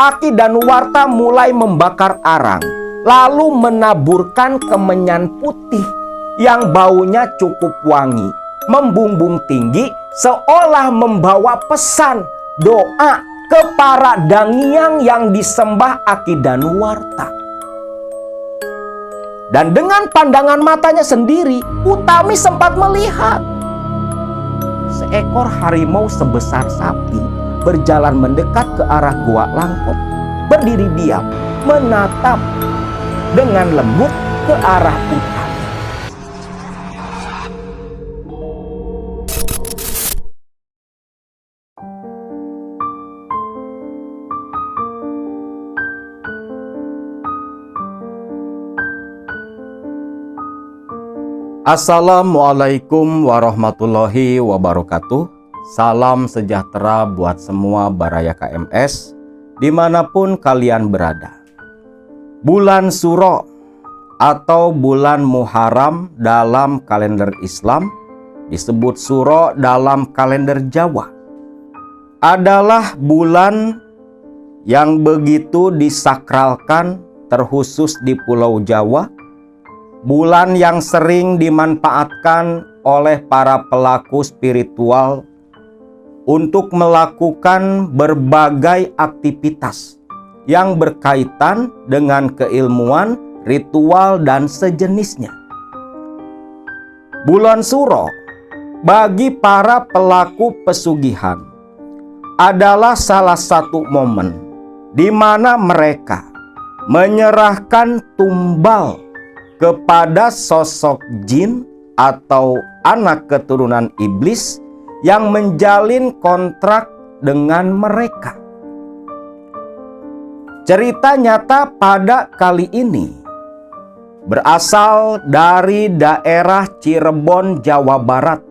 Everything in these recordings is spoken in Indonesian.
Aki Danuwarta mulai membakar arang, lalu menaburkan kemenyan putih yang baunya cukup wangi, membumbung tinggi seolah membawa pesan doa ke para dangiang yang disembah Aki Danuwarta. Dan dengan pandangan matanya sendiri, Utami sempat melihat seekor harimau sebesar sapi berjalan mendekat ke arah Gua Langkop, berdiri diam, menatap dengan lembut ke arah Utami. Assalamualaikum warahmatullahi wabarakatuh. Salam sejahtera buat semua Baraya KMS dimanapun kalian berada. Bulan Suro atau bulan Muharram dalam kalender Islam, disebut Suro dalam kalender Jawa, adalah bulan yang begitu disakralkan terkhusus di Pulau Jawa. Bulan yang sering dimanfaatkan oleh para pelaku spiritual untuk melakukan berbagai aktivitas yang berkaitan dengan keilmuan, ritual, dan sejenisnya. Bulan Suro bagi para pelaku pesugihan adalah salah satu momen di mana mereka menyerahkan tumbal kepada sosok jin atau anak keturunan iblis yang menjalin kontrak dengan mereka. Cerita nyata pada kali ini berasal dari daerah Cirebon, Jawa Barat,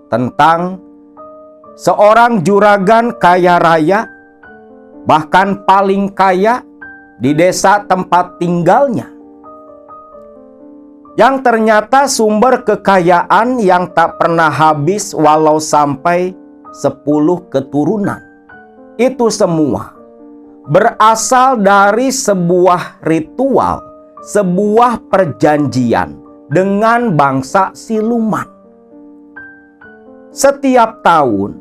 tentang seorang juragan kaya raya, bahkan paling kaya di desa tempat tinggalnya, yang ternyata sumber kekayaan yang tak pernah habis walau sampai 10 keturunan. Itu semua berasal dari sebuah ritual, sebuah perjanjian dengan bangsa siluman. Setiap tahun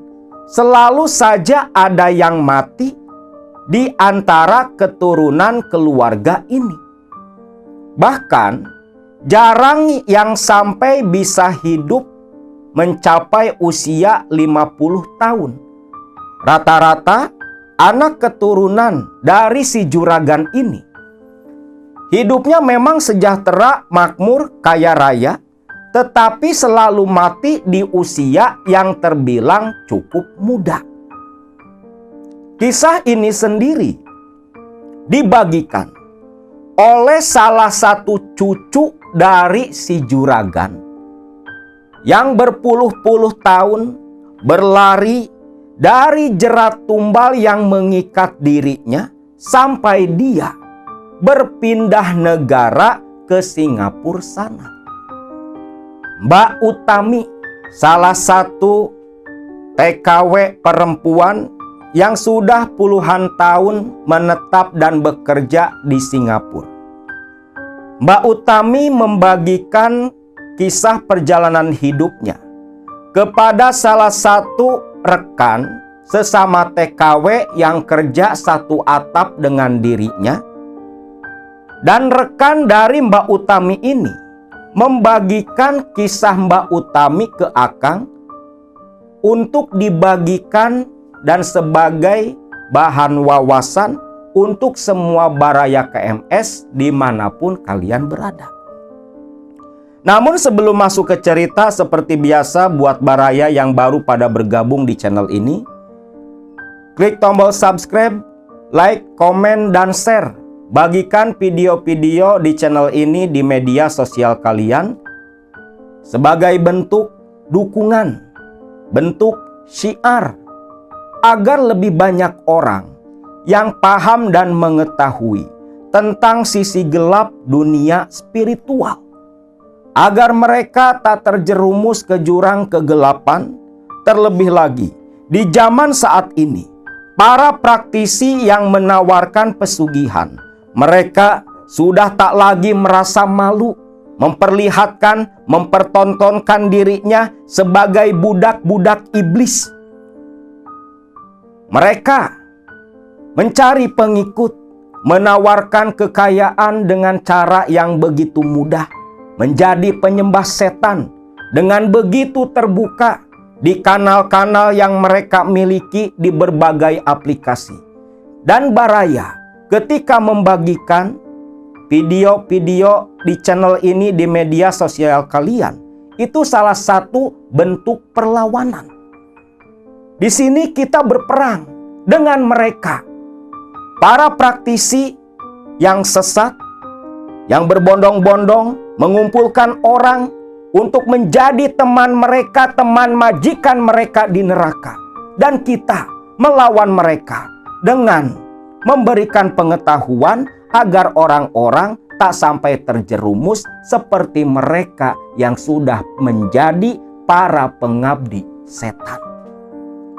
selalu saja ada yang mati di antara keturunan keluarga ini. Bahkan jarang yang sampai bisa hidup mencapai usia 50 tahun. Rata-rata anak keturunan dari si juragan ini hidupnya memang sejahtera, makmur, kaya raya, tetapi selalu mati di usia yang terbilang cukup muda. Kisah ini sendiri dibagikan oleh salah satu cucu dari si juragan yang berpuluh-puluh tahun berlari dari jerat tumbal yang mengikat dirinya sampai dia berpindah negara ke Singapura sana. Mbak Utami, salah satu TKW perempuan yang sudah puluhan tahun menetap dan bekerja di Singapura. Mbak Utami membagikan kisah perjalanan hidupnya kepada salah satu rekan sesama TKW yang kerja satu atap dengan dirinya. Dan rekan dari Mbak Utami ini membagikan kisah Mbak Utami ke Akang untuk dibagikan dan sebagai bahan wawasan untuk semua Baraya KMS dimanapun kalian berada. Namun sebelum masuk ke cerita, seperti biasa buat Baraya yang baru pada bergabung di channel ini, klik tombol subscribe, like, komen, dan share. Bagikan video-video di channel ini di media sosial kalian sebagai bentuk dukungan, bentuk syiar, agar lebih banyak orang yang paham dan mengetahui tentang sisi gelap dunia spiritual, agar mereka tak terjerumus ke jurang kegelapan. Terlebih lagi di zaman saat ini, para praktisi yang menawarkan pesugihan. Mereka sudah tak lagi merasa malu mempertontonkan dirinya sebagai budak-budak iblis. Mereka mencari pengikut, menawarkan kekayaan dengan cara yang begitu mudah, menjadi penyembah setan dengan begitu terbuka di kanal-kanal yang mereka miliki di berbagai aplikasi. Dan Baraya ketika membagikan video-video di channel ini di media sosial kalian, itu salah satu bentuk perlawanan. Di sini kita berperang dengan mereka, para praktisi yang sesat, yang berbondong-bondong mengumpulkan orang untuk menjadi teman mereka, teman majikan mereka di neraka. Dan kita melawan mereka dengan memberikan pengetahuan agar orang-orang tak sampai terjerumus seperti mereka yang sudah menjadi para pengabdi setan.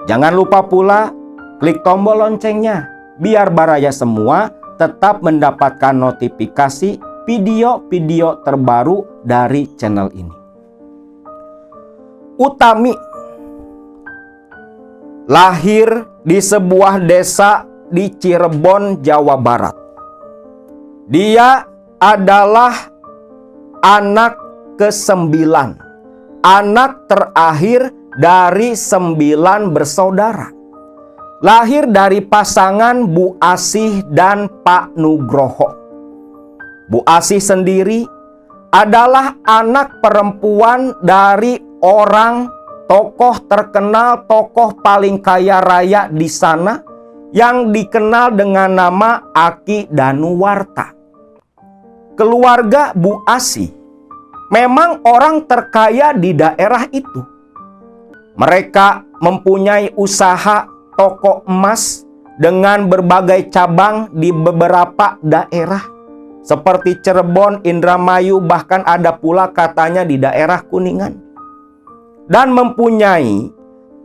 Jangan lupa pula klik tombol loncengnya, biar Baraya semua tetap mendapatkan notifikasi video-video terbaru dari channel ini. Utami lahir di sebuah desa di Cirebon, Jawa Barat. Dia adalah anak ke-9, anak terakhir dari 9 bersaudara. Lahir dari pasangan Bu Asih dan Pak Nugroho. Bu Asih sendiri adalah anak perempuan dari orang tokoh terkenal, tokoh paling kaya raya di sana yang dikenal dengan nama Aki Danuwarta. Keluarga Bu Asih memang orang terkaya di daerah itu. Mereka mempunyai usaha toko emas dengan berbagai cabang di beberapa daerah seperti Cirebon, Indramayu, bahkan ada pula katanya di daerah Kuningan. Dan mempunyai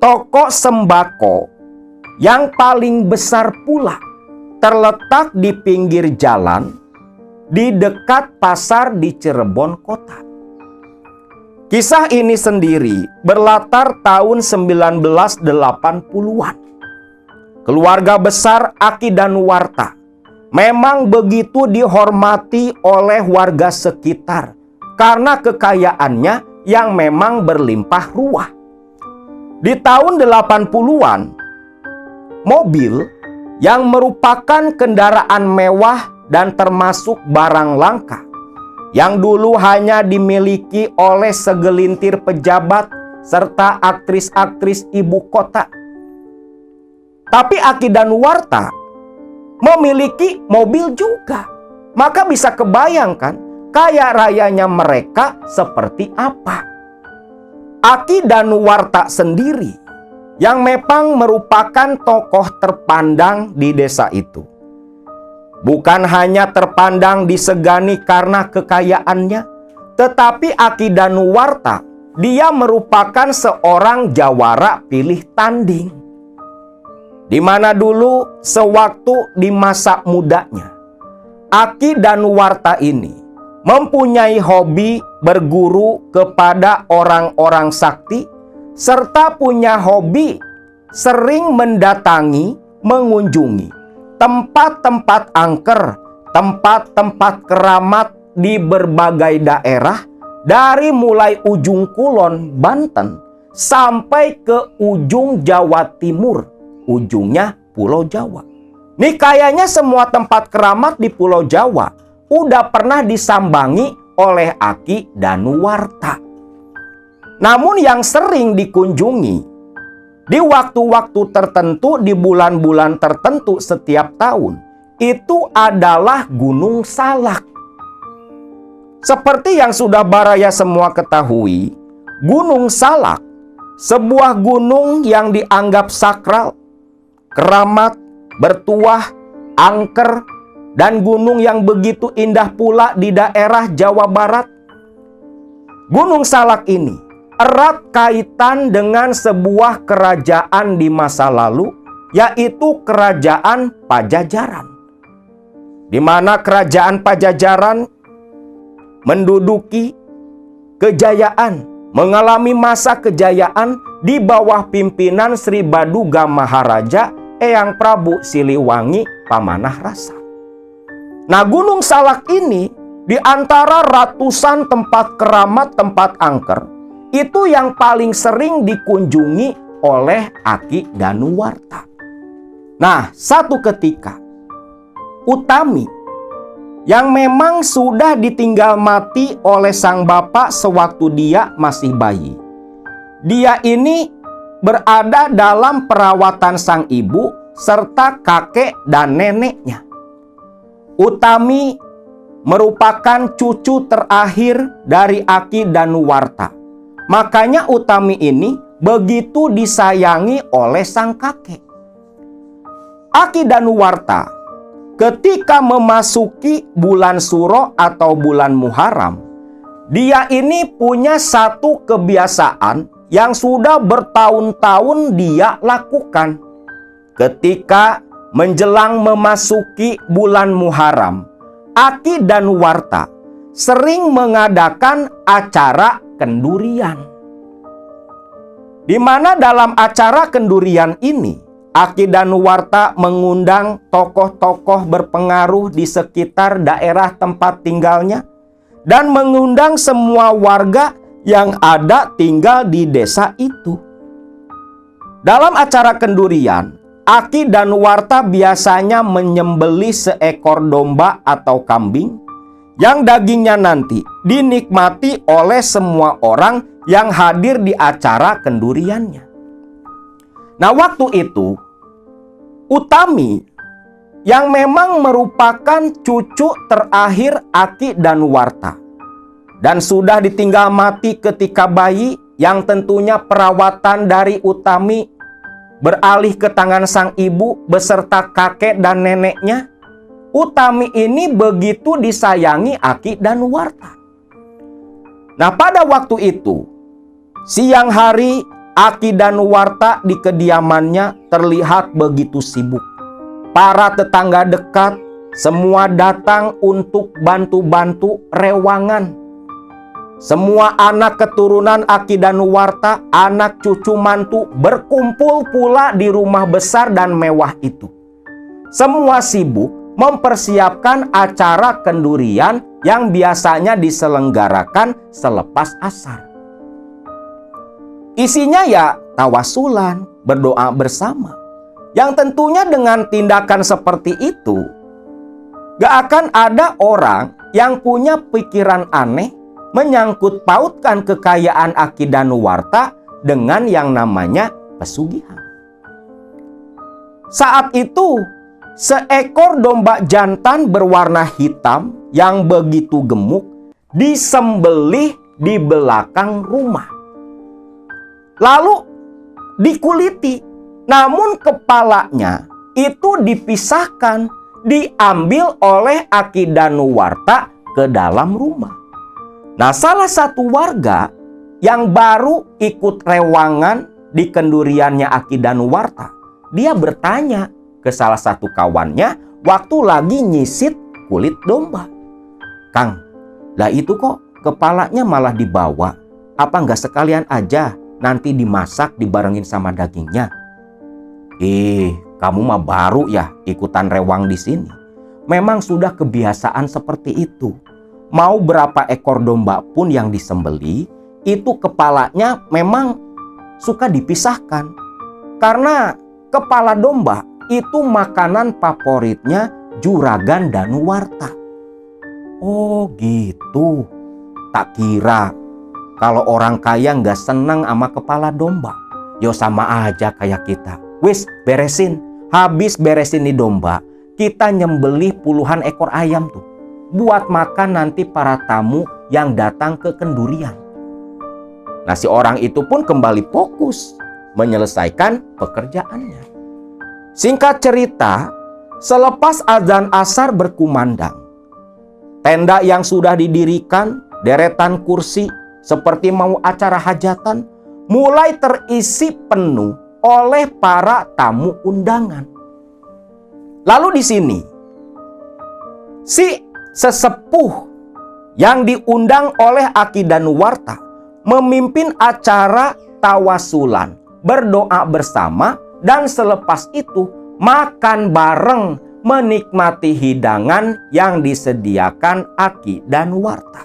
toko sembako yang paling besar pula, terletak di pinggir jalan di dekat pasar di Cirebon kota. Kisah ini sendiri berlatar tahun 1980-an. Keluarga besar Aki Danuwarta memang begitu dihormati oleh warga sekitar karena kekayaannya yang memang berlimpah ruah. Di tahun 80-an, mobil yang merupakan kendaraan mewah dan termasuk barang langka yang dulu hanya dimiliki oleh segelintir pejabat serta aktris-aktris ibu kota. Tapi Aki Danuwarta memiliki mobil juga. Maka bisa kebayangkan kaya rayanya mereka seperti apa. Aki Danuwarta sendiri yang memang merupakan tokoh terpandang di desa itu. Bukan hanya terpandang disegani karena kekayaannya, tetapi Aki Danuwarta, dia merupakan seorang jawara pilih tanding. Di mana dulu sewaktu di masa mudanya, Aki Danuwarta ini mempunyai hobi berguru kepada orang-orang sakti, serta punya hobi sering mendatangi, mengunjungi tempat-tempat angker, tempat-tempat keramat di berbagai daerah, dari mulai ujung Kulon, Banten, sampai ke ujung Jawa Timur, ujungnya Pulau Jawa. Nih kayaknya semua tempat keramat di Pulau Jawa udah pernah disambangi oleh Aki Danuwarta. Namun yang sering dikunjungi di waktu-waktu tertentu, di bulan-bulan tertentu setiap tahun, itu adalah Gunung Salak. Seperti yang sudah Baraya semua ketahui, Gunung Salak, sebuah gunung yang dianggap sakral, keramat, bertuah, angker, dan gunung yang begitu indah pula di daerah Jawa Barat. Gunung Salak ini erat kaitan dengan sebuah kerajaan di masa lalu yaitu kerajaan Pajajaran. Di mana kerajaan Pajajaran menduduki kejayaan, mengalami masa kejayaan di bawah pimpinan Sri Baduga Maharaja Eyang Prabu Siliwangi Pamanah Rasa. Nah, Gunung Salak ini di antara ratusan tempat keramat, tempat angker, itu yang paling sering dikunjungi oleh Aki Danuwarta. Nah, satu ketika Utami yang memang sudah ditinggal mati oleh sang bapak sewaktu dia masih bayi. Dia ini berada dalam perawatan sang ibu serta kakek dan neneknya. Utami merupakan cucu terakhir dari Aki Danuwarta. Makanya Utami ini begitu disayangi oleh sang kakek. Aki Danuwarta ketika memasuki bulan Suro atau bulan Muharram, dia ini punya satu kebiasaan yang sudah bertahun-tahun dia lakukan. Ketika menjelang memasuki bulan Muharram, Aki Danuwarta sering mengadakan acara kendurian. Di mana dalam acara kendurian ini, Aki Danuwarta mengundang tokoh-tokoh berpengaruh di sekitar daerah tempat tinggalnya dan mengundang semua warga yang ada tinggal di desa itu. Dalam acara kendurian, Aki Danuwarta biasanya menyembelih seekor domba atau kambing yang dagingnya nanti dinikmati oleh semua orang yang hadir di acara kenduriannya. Nah, waktu itu Utami yang memang merupakan cucu terakhir Aki Danuwarta dan sudah ditinggal mati ketika bayi, yang tentunya perawatan dari Utami beralih ke tangan sang ibu beserta kakek dan neneknya. Utami ini begitu disayangi Aki Danuwarta. Nah, pada waktu itu siang hari, Aki Danuwarta di kediamannya terlihat begitu sibuk. Para tetangga dekat semua datang untuk bantu-bantu rewangan. Semua anak keturunan Aki Danuwarta, anak cucu mantu berkumpul pula di rumah besar dan mewah itu. Semua sibuk mempersiapkan acara kendurian yang biasanya diselenggarakan selepas asar. Isinya ya tawasulan, berdoa bersama. Yang tentunya dengan tindakan seperti itu, gak akan ada orang yang punya pikiran aneh menyangkut pautkan kekayaan Aki Danuwarta dengan yang namanya pesugihan. Saat itu, seekor domba jantan berwarna hitam yang begitu gemuk disembelih di belakang rumah. Lalu dikuliti, namun kepalanya itu dipisahkan, diambil oleh Aki Danuwarta ke dalam rumah. Nah, salah satu warga yang baru ikut rewangan di kenduriannya Aki Danuwarta, dia bertanya ke salah satu kawannya waktu lagi nyisit kulit domba. "Kang, lah itu kok kepalanya malah dibawa? Apa nggak sekalian aja nanti dimasak dibarengin sama dagingnya?" Kamu mah baru ya ikutan rewang di sini. Memang sudah kebiasaan seperti itu. Mau berapa ekor domba pun yang disembeli, itu kepalanya memang suka dipisahkan. Karena kepala domba itu makanan favoritnya Juragan Danuwarta. Oh gitu. Tak kira kalau orang kaya nggak senang sama kepala domba. Yo sama aja kayak kita. Wis beresin. Habis beresin nih domba, kita nyembelih puluhan ekor ayam tuh. Buat makan nanti para tamu yang datang ke kendurian. Nah, si orang itu pun kembali fokus menyelesaikan pekerjaannya. Singkat cerita, selepas azan asar berkumandang, tenda yang sudah didirikan, deretan kursi seperti mau acara hajatan, mulai terisi penuh oleh para tamu undangan. Lalu di sini, si sesepuh yang diundang oleh Aki Danuwarta memimpin acara tawasulan, berdoa bersama, dan selepas itu makan bareng menikmati hidangan yang disediakan Aki Danuwarta.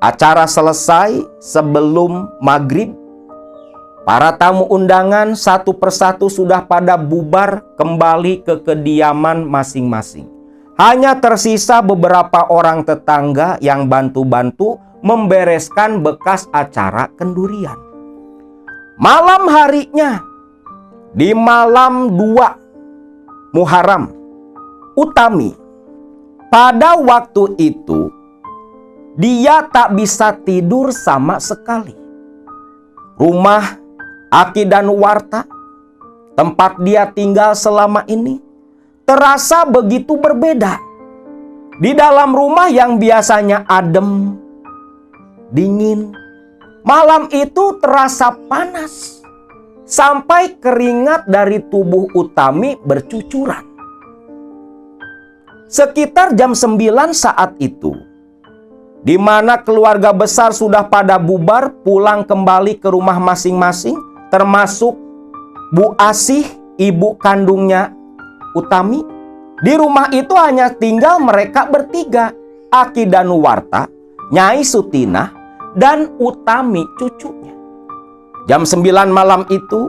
Acara selesai sebelum maghrib. Para tamu undangan satu persatu sudah pada bubar kembali ke kediaman masing-masing. Hanya tersisa beberapa orang tetangga yang bantu-bantu membereskan bekas acara kendurian. Malam harinya, di malam 2 Muharram, Utami, pada waktu itu dia tak bisa tidur sama sekali. Rumah Aki Danuwarta, tempat dia tinggal selama ini, terasa begitu berbeda. Di dalam rumah yang biasanya adem, dingin, malam itu terasa panas, sampai keringat dari tubuh Utami bercucuran. Sekitar jam 9 saat itu, di mana keluarga besar sudah pada bubar pulang kembali ke rumah masing-masing, termasuk Bu Asih, ibu kandungnya Utami. Di rumah itu hanya tinggal mereka bertiga, Aki Danuwarta, Nyai Sutinah, dan Utami cucunya. Jam 9 malam itu,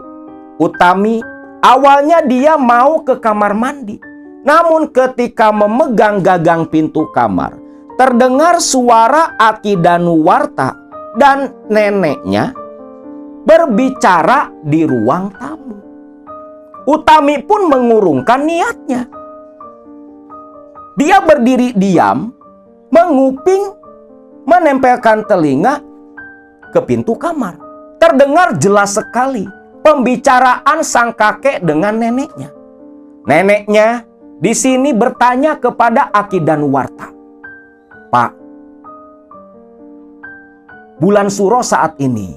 Utami awalnya dia mau ke kamar mandi. Namun ketika memegang gagang pintu kamar, terdengar suara Aki Danuwarta dan neneknya berbicara di ruang tamu. Utami pun mengurungkan niatnya. Dia berdiri diam, menguping, menempelkan telinga ke pintu kamar. Terdengar jelas sekali pembicaraan sang kakek dengan neneknya. Neneknya di sini bertanya kepada Aki Danuwarta, "Pak, bulan Suro saat ini,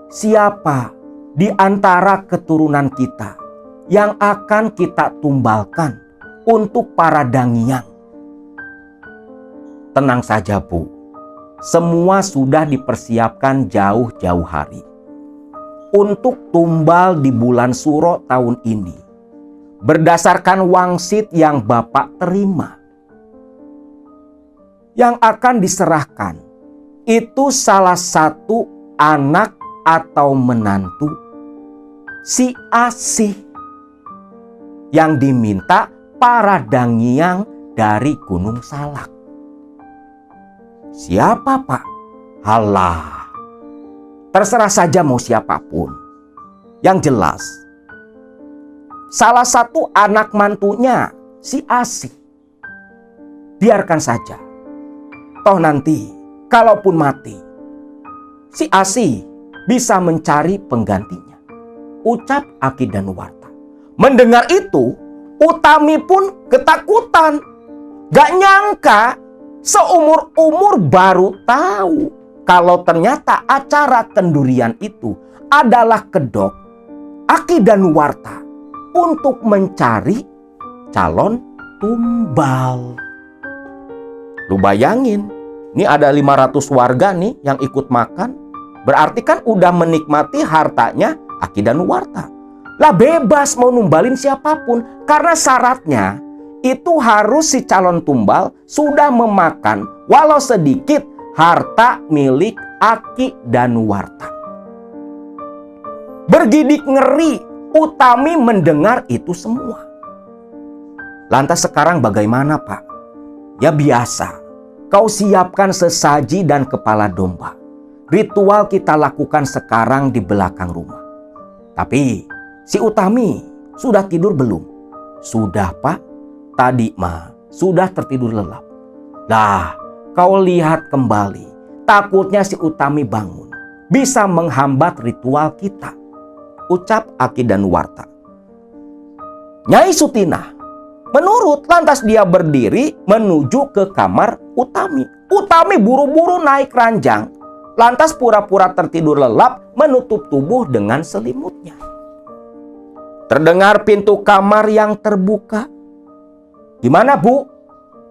siapa di antara keturunan kita yang akan kita tumbalkan untuk para dangiang?" Tenang saja, Bu. Semua sudah dipersiapkan jauh-jauh hari. Untuk tumbal di bulan Suro tahun ini, berdasarkan wangsit yang Bapak terima, yang akan diserahkan itu salah satu anak atau menantu si Asih yang diminta para dangiang dari Gunung Salak. Siapa, Pak? Halah, terserah saja mau siapapun. Yang jelas, salah satu anak mantunya si Asih. Biarkan saja. Toh nanti, kalaupun mati, si Asih bisa mencari penggantinya, ucap Aki Danuwarta. Mendengar itu, Utami pun ketakutan. Gak nyangka, seumur-umur baru tahu kalau ternyata acara kendurian itu adalah kedok Aki Danuwarta untuk mencari calon tumbal. Lu bayangin, ini ada 500 warga nih yang ikut makan. Berarti kan udah menikmati hartanya Aki Danuwarta. Lah bebas mau numbalin siapapun, karena syaratnya itu harus si calon tumbal sudah memakan walau sedikit harta milik Aki Danuwarta. Bergidik ngeri Utami mendengar itu semua. Lantas sekarang bagaimana, Pak? Ya biasa, kau siapkan sesaji dan kepala domba. Ritual kita lakukan sekarang di belakang rumah. Tapi si Utami sudah tidur belum? Sudah, Pak. Tadi mah sudah tertidur lelap. Dah, kau lihat kembali. Takutnya si Utami bangun, bisa menghambat ritual kita, ucap Aki Danuwarta. Nyai Sutinah menurut, lantas dia berdiri menuju ke kamar Utami. Utami buru-buru naik ranjang, lantas pura-pura tertidur lelap menutup tubuh dengan selimutnya. Terdengar pintu kamar yang terbuka. "Gimana, Bu?"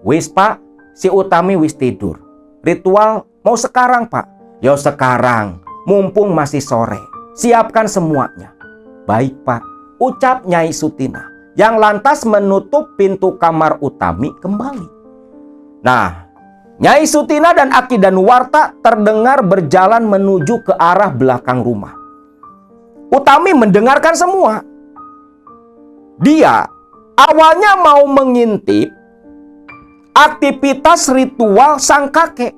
"Wis, Pak, si Utami wis tidur. Ritual mau sekarang, Pak." "Yo sekarang, mumpung masih sore. Siapkan semuanya." "Baik, Pak," ucap Nyai Sutina, yang lantas menutup pintu kamar Utami kembali. Nah, Nyai Sutina dan Aki Danuwarta terdengar berjalan menuju ke arah belakang rumah. Utami mendengarkan semua. Dia awalnya mau mengintip aktivitas ritual sang kakek.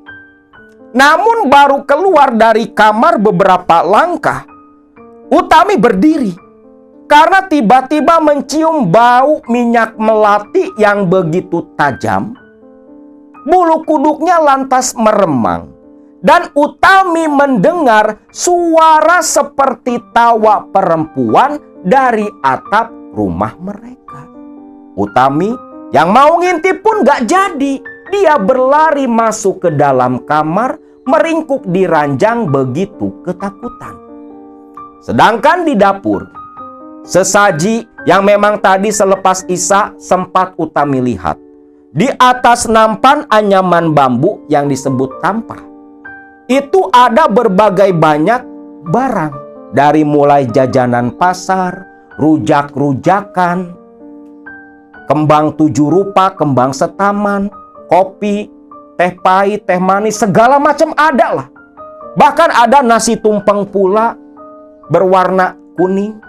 Namun baru keluar dari kamar beberapa langkah, Utami berdiri karena tiba-tiba mencium bau minyak melati yang begitu tajam. Bulu kuduknya lantas meremang dan Utami mendengar suara seperti tawa perempuan dari atap rumah mereka. Utami yang mau ngintip pun gak jadi. Dia berlari masuk ke dalam kamar, meringkuk di ranjang begitu ketakutan. Sedangkan di dapur, sesaji yang memang tadi selepas Isya sempat Utami lihat. Di atas nampan anyaman bambu yang disebut tampah, itu ada berbagai banyak barang. Dari mulai jajanan pasar, rujak-rujakan, kembang 7 rupa, kembang setaman, kopi, teh pahit, teh manis, segala macam ada lah. Bahkan ada nasi tumpeng pula berwarna kuning.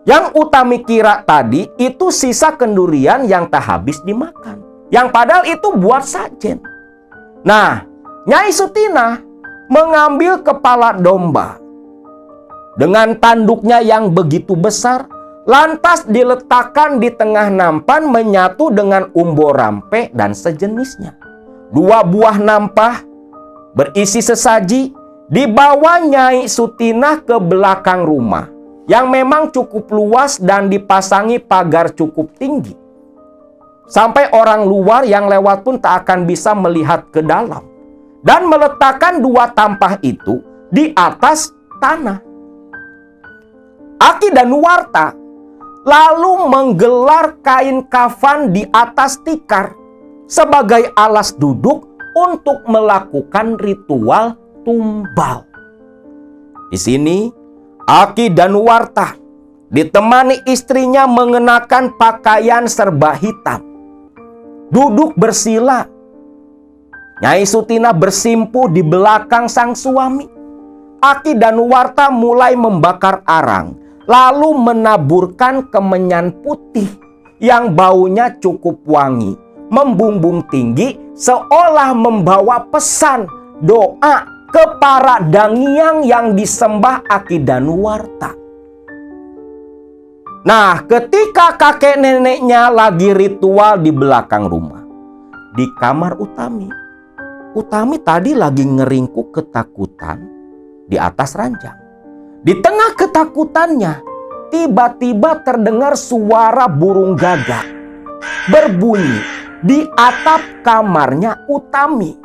Yang Utami kira tadi itu sisa kendurian yang tak habis dimakan. Yang padahal itu buat sajen. Nah, Nyai Sutina mengambil kepala domba dengan tanduknya yang begitu besar, lantas diletakkan di tengah nampan menyatu dengan umbo rampe dan sejenisnya. 2 buah nampah berisi sesaji dibawa Nyai Sutina ke belakang rumah yang memang cukup luas dan dipasangi pagar cukup tinggi. Sampai orang luar yang lewat pun tak akan bisa melihat ke dalam. Dan meletakkan 2 tampah itu di atas tanah. Aki Danuwarta lalu menggelar kain kafan di atas tikar sebagai alas duduk untuk melakukan ritual tumbal. Di sini Aki Danuwarta ditemani istrinya mengenakan pakaian serba hitam, duduk bersila. Nyai Sutina bersimpuh di belakang sang suami. Aki Danuwarta mulai membakar arang, lalu menaburkan kemenyan putih yang baunya cukup wangi, membumbung tinggi seolah membawa pesan doa ke para dangiang yang disembah Aki Danuwarta. Nah, ketika kakek neneknya lagi ritual di belakang rumah, di kamar Utami tadi lagi ngeringkuk ketakutan di atas ranjang. Di tengah ketakutannya, tiba-tiba terdengar suara burung gagak berbunyi di atap kamarnya Utami.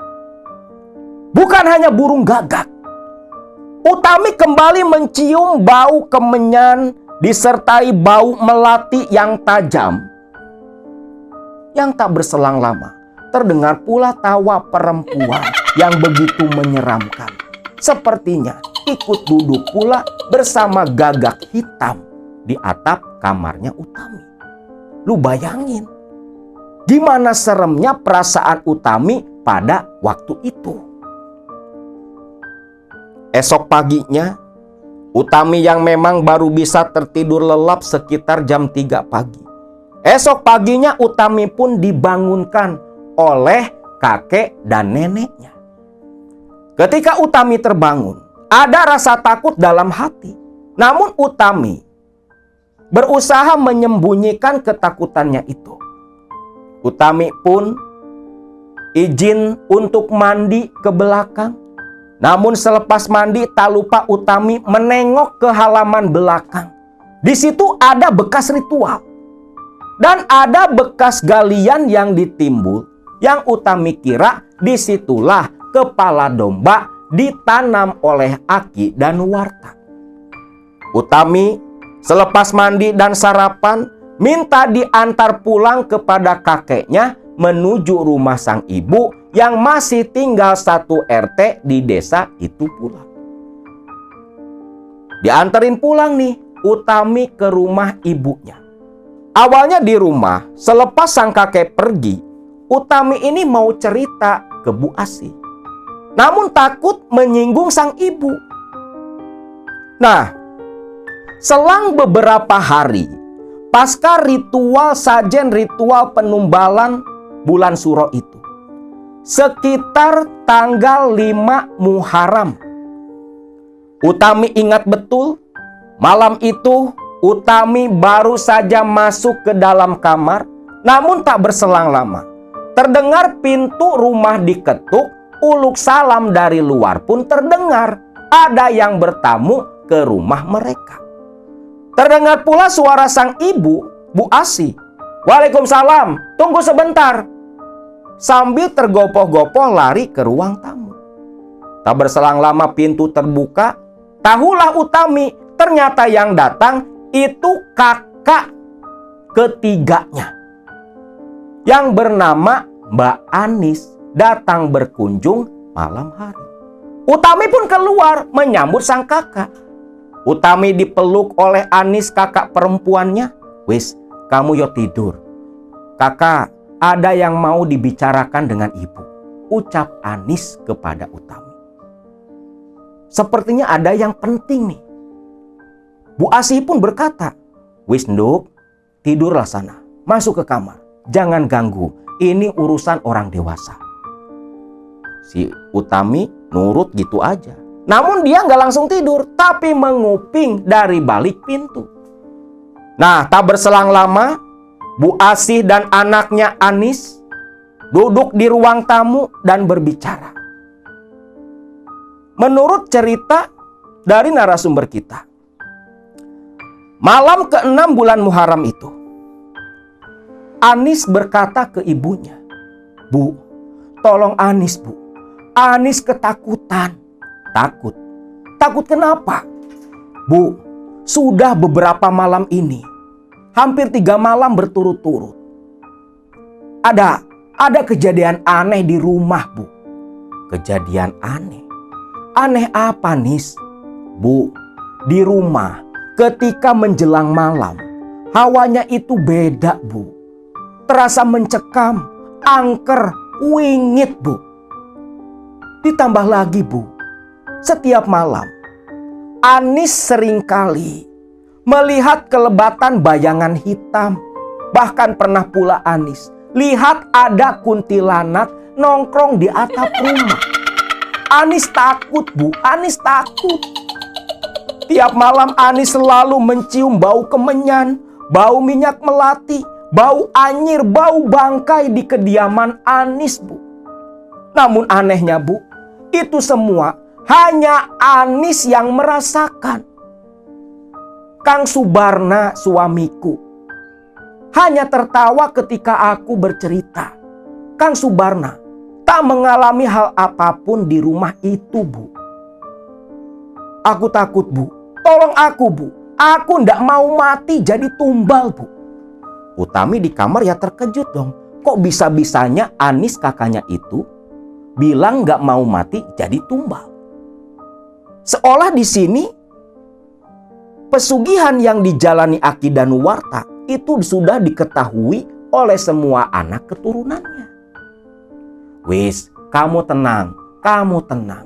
Bukan hanya burung gagak, Utami kembali mencium bau kemenyan disertai bau melati yang tajam. Yang tak berselang lama, terdengar pula tawa perempuan yang begitu menyeramkan. Sepertinya ikut duduk pula bersama gagak hitam di atap kamarnya Utami. Lu bayangin, gimana seremnya perasaan Utami pada waktu itu. Esok paginya, Utami yang memang baru bisa tertidur lelap sekitar jam 3 pagi. Esok paginya Utami pun dibangunkan oleh kakek dan neneknya. Ketika Utami terbangun, ada rasa takut dalam hati. Namun Utami berusaha menyembunyikan ketakutannya itu. Utami pun izin untuk mandi ke belakang. Namun selepas mandi tak lupa Utami menengok ke halaman belakang. Di situ ada bekas ritual. Dan ada bekas galian yang ditimbul, yang Utami kira disitulah kepala domba ditanam oleh Aki dan Nuwarta. Utami selepas mandi dan sarapan minta diantar pulang kepada kakeknya menuju rumah sang ibu yang masih tinggal satu RT di desa itu pula. Dianterin pulang nih Utami ke rumah ibunya. Awalnya di rumah, selepas sang kakek pergi, Utami ini mau cerita ke Bu Asih. Namun takut menyinggung sang ibu. Nah, selang beberapa hari, pasca ritual sajen ritual penumbalan bulan Suro itu, sekitar tanggal 5 Muharram, Utami ingat betul, malam itu Utami baru saja masuk ke dalam kamar, namun tak berselang lama, terdengar pintu rumah diketuk, uluk salam dari luar pun terdengar. Ada yang bertamu ke rumah mereka. Terdengar pula suara sang ibu, Bu Asih. "Waalaikumsalam, tunggu sebentar." Sambil tergopoh-gopoh lari ke ruang tamu. Tak berselang lama pintu terbuka. Tahulah Utami, ternyata yang datang itu kakak ketiganya yang bernama Mbak Anis datang berkunjung malam hari. Utami pun keluar menyambut sang kakak. Utami dipeluk oleh Anis, kakak perempuannya. "Wis, kamu yo tidur. Kakak, ada yang mau dibicarakan dengan ibu," ucap Anis kepada Utami. Sepertinya ada yang penting nih. Bu Asih pun berkata, "Wis nduk, tidurlah sana. Masuk ke kamar. Jangan ganggu. Ini urusan orang dewasa." Si Utami nurut gitu aja. Namun dia nggak langsung tidur, tapi menguping dari balik pintu. Nah, tak berselang lama, Bu Asih dan anaknya Anis duduk di ruang tamu dan berbicara. Menurut cerita dari narasumber kita, malam ke-6 bulan Muharram itu, Anis berkata ke ibunya, "Bu, tolong Anis, Bu. Anis ketakutan." "Takut? Takut kenapa?" "Bu, sudah beberapa malam ini, hampir 3 malam berturut-turut, ada kejadian aneh di rumah, Bu." "Kejadian aneh? Aneh apa, Nis?" "Bu, di rumah ketika menjelang malam, hawanya itu beda, Bu. Terasa mencekam, angker, wingit, Bu. Ditambah lagi, Bu, setiap malam Anis seringkali melihat kelebatan bayangan hitam. Bahkan pernah pula Anis lihat ada kuntilanak nongkrong di atap rumah. Anis takut, Bu. Anis takut. Tiap malam Anis selalu mencium bau kemenyan, bau minyak melati, bau anyir, bau bangkai di kediaman Anis, Bu. Namun anehnya, Bu, itu semua hanya Anis yang merasakan. Kang Subarna, suamiku, hanya tertawa ketika aku bercerita. Kang Subarna tak mengalami hal apapun di rumah itu, Bu. Aku takut, Bu. Tolong aku, Bu. Aku ndak mau mati jadi tumbal, Bu." Utami di kamar ya terkejut dong. Kok bisa-bisanya Anis kakaknya itu bilang nggak mau mati jadi tumbal? Seolah di sini pesugihan yang dijalani Aki dan Nuwarta itu sudah diketahui oleh semua anak keturunannya. "Wis, kamu tenang, kamu tenang.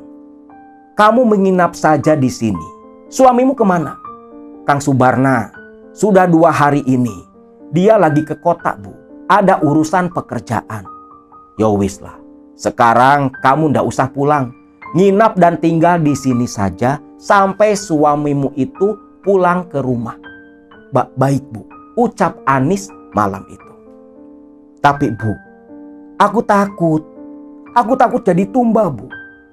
Kamu menginap saja di sini. Suamimu kemana?" "Kang Subarna, sudah 2 hari ini. Dia lagi ke kota, Bu. Ada urusan pekerjaan." "Ya wis lah. Sekarang kamu ndak usah pulang. Nginap dan tinggal di sini saja sampai suamimu itu pulang ke rumah." "Baik, Bu," ucap Anis malam itu. "Tapi, Bu, aku takut. Aku takut jadi tumbal, Bu."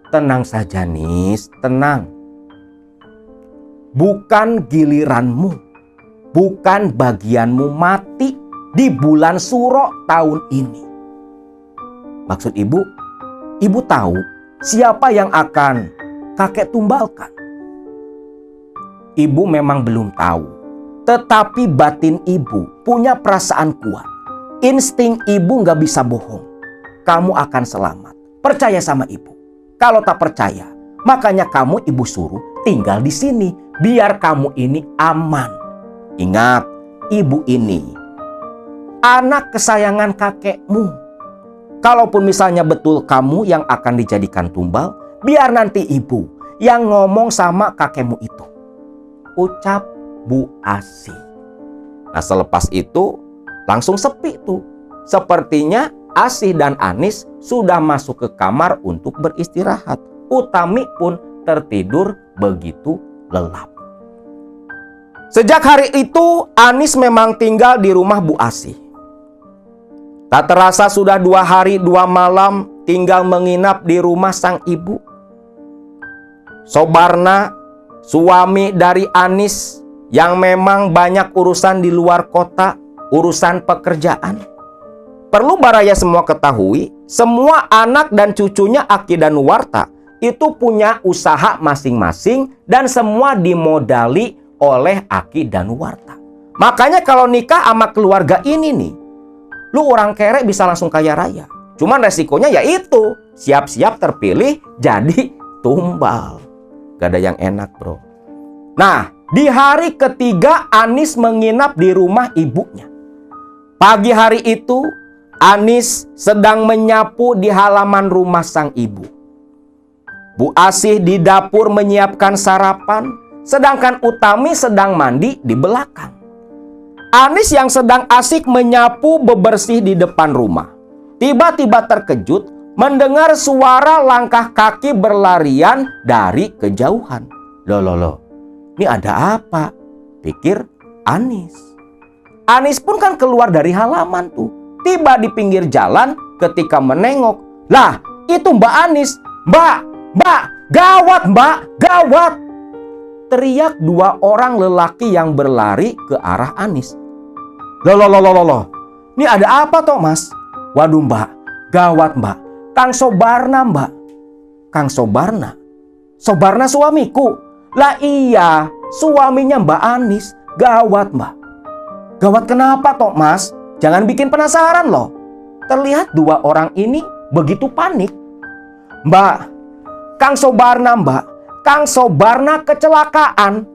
"Tenang saja, Nis, tenang. Bukan giliranmu, bukan bagianmu mati di bulan Suro tahun ini." "Maksud ibu tahu siapa yang akan kakek tumbalkan? Ibu memang belum tahu, tetapi batin ibu punya perasaan kuat. Insting ibu gak bisa bohong. Kamu akan selamat. Percaya sama ibu. Kalau tak percaya, makanya kamu ibu suruh tinggal di sini, biar kamu ini aman. Ingat, ibu ini anak kesayangan kakekmu. Kalaupun misalnya betul kamu yang akan dijadikan tumbal, biar nanti ibu yang ngomong sama kakekmu itu. Ucap Bu Asih. Nah, selepas itu langsung sepi tuh. Sepertinya Asih dan Anis sudah masuk ke kamar untuk beristirahat. Utami pun tertidur begitu lelap. Sejak hari itu Anis memang tinggal di rumah Bu Asih. Tak terasa sudah 2 hari 2 malam tinggal menginap di rumah sang ibu. Sobarna, suami dari Anis yang memang banyak urusan di luar kota, urusan pekerjaan. Perlu Baraya semua ketahui, semua anak dan cucunya Aki dan Nuwarta itu punya usaha masing-masing dan semua dimodali oleh Aki dan Nuwarta. Makanya kalau nikah sama keluarga ini nih, lu orang kere bisa langsung kaya raya. Cuman resikonya yaitu siap-siap terpilih jadi tumbal. Gak ada yang enak, bro. Nah, di hari ketiga Anis menginap di rumah ibunya. Pagi hari itu Anis sedang menyapu di halaman rumah sang ibu. Bu Asih di dapur menyiapkan sarapan, sedangkan Utami sedang mandi di belakang. Anis yang sedang asik menyapu bebersih di depan rumah, tiba-tiba terkejut mendengar suara langkah kaki berlarian dari kejauhan. Loh, ini ada apa? Pikir Anis. Anis pun kan keluar dari halaman tuh. Tiba di pinggir jalan ketika menengok. Lah, itu Mbak Anis. Mbak, gawat Mbak, gawat. Teriak 2 orang lelaki yang berlari ke arah Anis. Loh. Ini ada apa toh mas? Waduh Mbak, gawat Mbak. Kang Sobarna Mbak. Kang Sobarna? Sobarna suamiku. Lah iya, suaminya Mbak Anis. Gawat Mbak. Gawat kenapa toh mas? Jangan bikin penasaran loh. Terlihat 2 orang ini begitu panik. Mbak, Kang Sobarna Mbak. Kang Sobarna kecelakaan.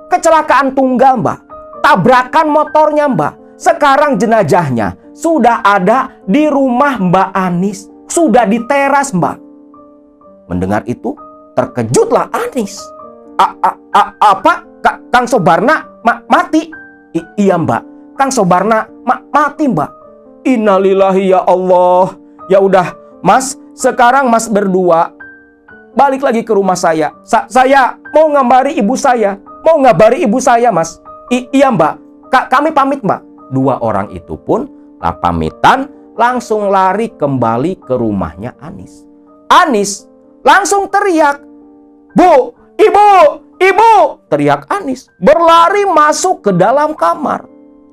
Kecelakaan tunggal Mbak. Tabrakan motornya Mbak. Sekarang jenazahnya sudah ada di rumah Mbak Anis. Sudah di teras Mbak. Mendengar itu terkejutlah Anis. Apa? Kang Sobarna mati? Iya Mbak. Kang Sobarna mati Mbak. Innalillahi ya Allah. Ya udah Mas, sekarang Mas berdua balik lagi ke rumah saya. Saya mau ngabari ibu saya. Mau ngabari ibu saya Mas. Iya Mbak. Kami pamit Mbak. 2 orang itu pun pamitan langsung lari kembali ke rumahnya Anis. Anis langsung teriak, "Bu, ibu!" teriak Anis. Berlari masuk ke dalam kamar.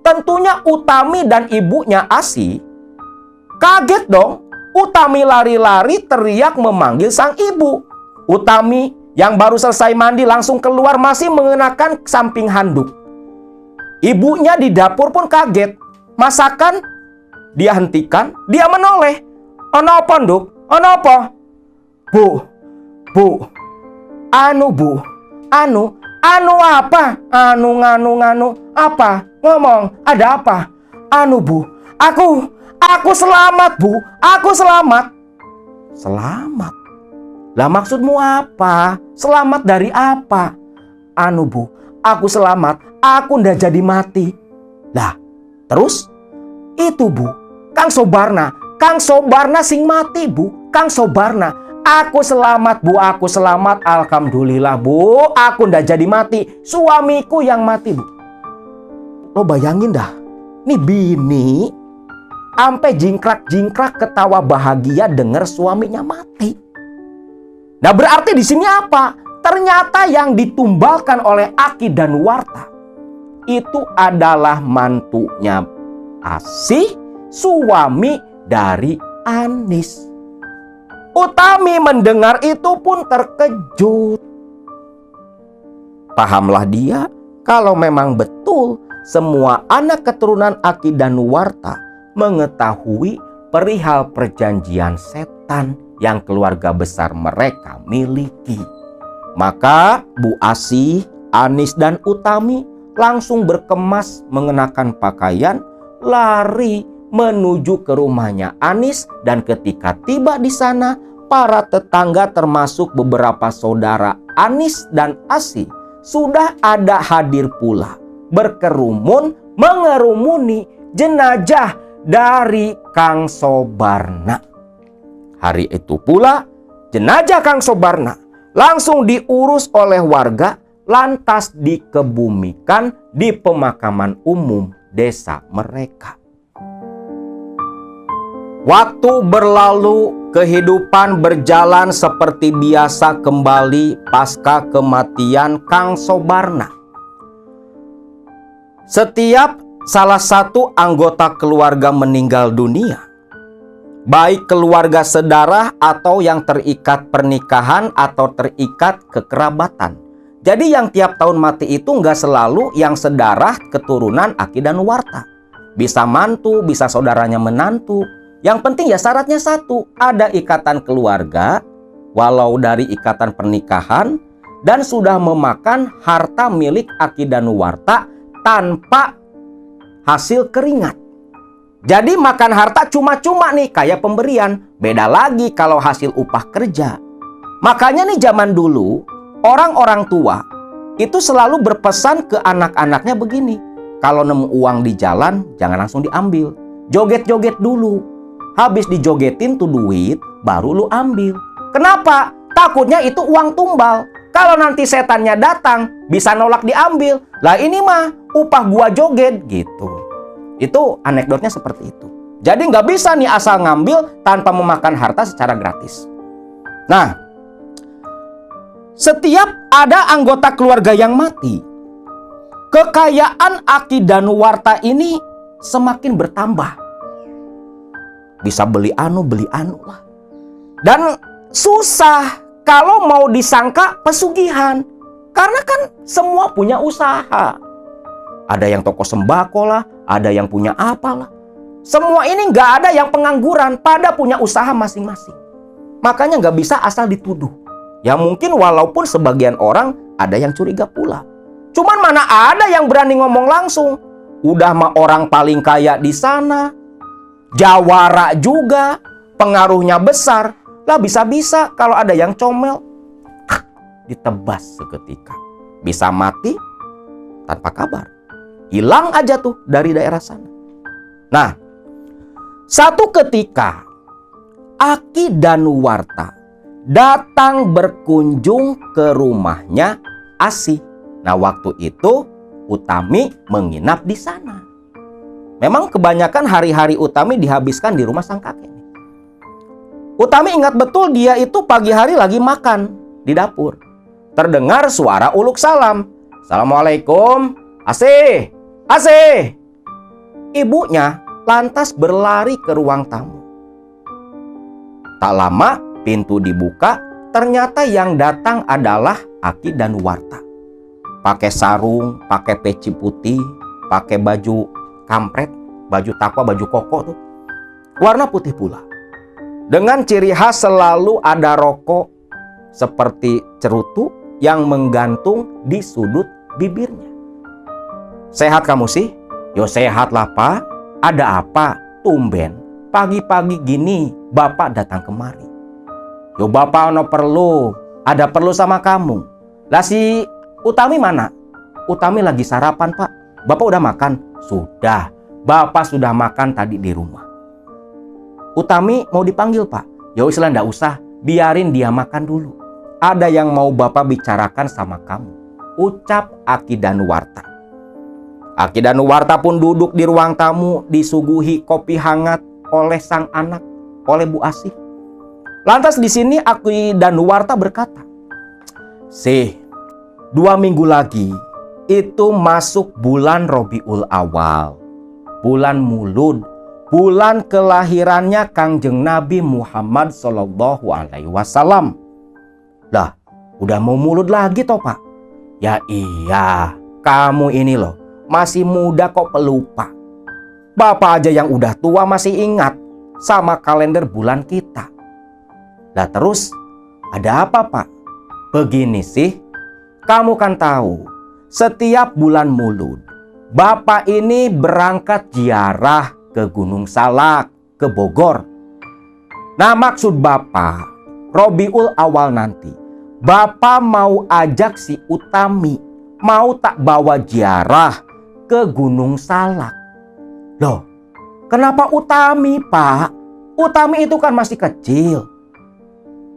Tentunya Utami dan ibunya Asih kaget dong. Utami lari-lari teriak memanggil sang ibu. Utami yang baru selesai mandi langsung keluar masih mengenakan samping handuk. Ibunya di dapur pun kaget. Masakan dia hentikan, dia menoleh. Ono apa, Nduk? Ono apa? Bu. Bu. Anu apa? Anu apa? Ngomong, ada apa? Bu. Aku selamat, Bu. Aku selamat. Selamat? Lah maksudmu apa? Selamat dari apa? Bu. Aku selamat. Aku ndak jadi mati. Lah, terus? Itu Bu, Kang Sobarna sing mati Bu. Kang Sobarna, aku selamat Bu, aku selamat. Alhamdulillah Bu, aku ndak jadi mati. Suamiku yang mati Bu. Lo bayangin dah, nih bini sampai jingkrak-jingkrak ketawa bahagia dengar suaminya mati. Nah berarti di sini apa? Ternyata yang ditumbalkan oleh Aki dan Nuwarta itu adalah mantunya Asih, suami dari Anis. Utami mendengar itu pun terkejut. Pahamlah dia kalau memang betul semua anak keturunan Aki Danuwarta mengetahui perihal perjanjian setan yang keluarga besar mereka miliki. Maka Bu Asih, Anis, dan Utami langsung berkemas mengenakan pakaian, lari menuju ke rumahnya Anis, dan ketika tiba di sana, para tetangga termasuk beberapa saudara Anis dan Asih sudah ada hadir pula, berkerumun mengerumuni jenazah dari Kang Sobarna. Hari itu pula jenazah Kang Sobarna langsung diurus oleh warga, lantas dikebumikan di pemakaman umum desa mereka. Waktu berlalu, kehidupan berjalan seperti biasa kembali pasca kematian Kang Sobarna. Setiap salah satu anggota keluarga meninggal dunia, baik keluarga sedarah atau yang terikat pernikahan atau terikat kekerabatan. Jadi yang tiap tahun mati itu nggak selalu yang sedarah keturunan Aki Danuwarta. Bisa mantu, bisa saudaranya menantu. Yang penting ya syaratnya satu, ada ikatan keluarga, walau dari ikatan pernikahan, dan sudah memakan harta milik Aki Danuwarta tanpa hasil keringat. Jadi makan harta cuma-cuma nih, kayak pemberian. Beda lagi kalau hasil upah kerja. Makanya nih zaman dulu, orang-orang tua itu selalu berpesan ke anak-anaknya begini. Kalau nemu uang di jalan, jangan langsung diambil. Joget-joget dulu. Habis dijogetin tuh duit, baru lu ambil. Kenapa? Takutnya itu uang tumbal. Kalau nanti setannya datang, bisa nolak diambil. Lah ini mah upah gua joget gitu. Itu anekdotnya seperti itu. Jadi nggak bisa nih asal ngambil tanpa memakan harta secara gratis. Nah, setiap ada anggota keluarga yang mati, kekayaan Aki Danuwarta ini semakin bertambah. Bisa beli anu lah. Dan susah kalau mau disangka pesugihan. Karena kan semua punya usaha. Ada yang toko sembako lah, ada yang punya apalah. Semua ini nggak ada yang pengangguran, pada punya usaha masing-masing. Makanya nggak bisa asal dituduh. Ya mungkin walaupun sebagian orang ada yang curiga pula. Cuman mana ada yang berani ngomong langsung. Udah mah orang paling kaya di sana, jawara juga, pengaruhnya besar. Lah bisa-bisa kalau ada yang comel, ditebas seketika. Bisa mati tanpa kabar. Hilang aja tuh dari daerah sana. Nah, satu ketika Aki Danuwarta datang berkunjung ke rumahnya Asih. Nah, waktu itu Utami menginap di sana. Memang kebanyakan hari-hari Utami dihabiskan di rumah sang kakek. Utami ingat betul dia itu pagi hari lagi makan di dapur. Terdengar suara uluk salam. Assalamualaikum, Asih, Asih. Ibunya lantas berlari ke ruang tamu. Tak lama pintu dibuka, ternyata yang datang adalah Aki Danuwarta. Pakai sarung, pakai peci putih, pakai baju kampret, baju takwa, baju koko tuh. Warna putih pula. Dengan ciri khas selalu ada rokok seperti cerutu yang menggantung di sudut bibirnya. Sehat kamu sih? Yo sehat lah Pak. Ada apa? Tumben pagi-pagi gini Bapak datang kemari. Yo Bapak no perlu, ada perlu sama kamu. Lah si Utami mana? Utami lagi sarapan Pak. Bapak udah makan? Sudah. Bapak sudah makan tadi di rumah. Utami mau dipanggil Pak. Ya Islah ndak usah, biarin dia makan dulu. Ada yang mau Bapak bicarakan sama kamu. Ucap Aki Danuwarta. Aki Danuwarta pun duduk di ruang tamu, disuguhi kopi hangat oleh sang anak, oleh Bu Asih. Lantas di sini Aki Danuwarta berkata, "Sih, 2 minggu lagi itu masuk bulan Robiul Awal, bulan Mulud, bulan kelahirannya Kangjeng Nabi Muhammad Sallallahu Alaihi Wasallam. Lah, udah mau mulut lagi toh Pak? Ya iya, kamu ini loh masih muda kok pelupa. Bapak aja yang udah tua masih ingat sama kalender bulan kita. Lah terus ada apa Pak? Begini sih, kamu kan tahu setiap bulan Mulud Bapak ini berangkat ziarah ke Gunung Salak, ke Bogor. Nah maksud Bapak, Robiul Awal nanti Bapak mau ajak si Utami, mau tak bawa ziarah ke Gunung Salak. Loh, kenapa Utami Pak? Utami itu kan masih kecil.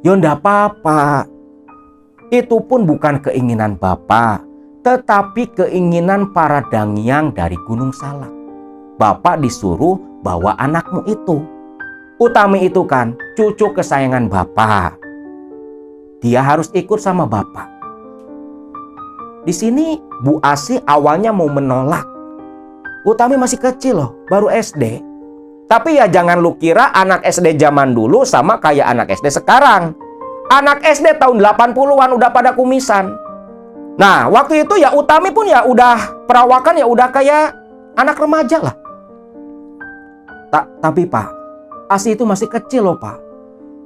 Ya ndak apa-apa. Itu pun bukan keinginan Bapak, tetapi keinginan para dangyang dari Gunung Salak. Bapak disuruh bawa anakmu itu. Utami itu kan cucu kesayangan Bapak. Dia harus ikut sama Bapak. Di sini Bu Asih awalnya mau menolak. Utami masih kecil loh, baru SD. Tapi ya jangan lu kira anak SD zaman dulu sama kayak anak SD sekarang. Anak SD tahun 80-an udah pada kumisan. Nah, waktu itu ya Utami pun ya udah perawakan ya udah kayak anak remaja lah. Tapi Pak, Asih itu masih kecil loh Pak.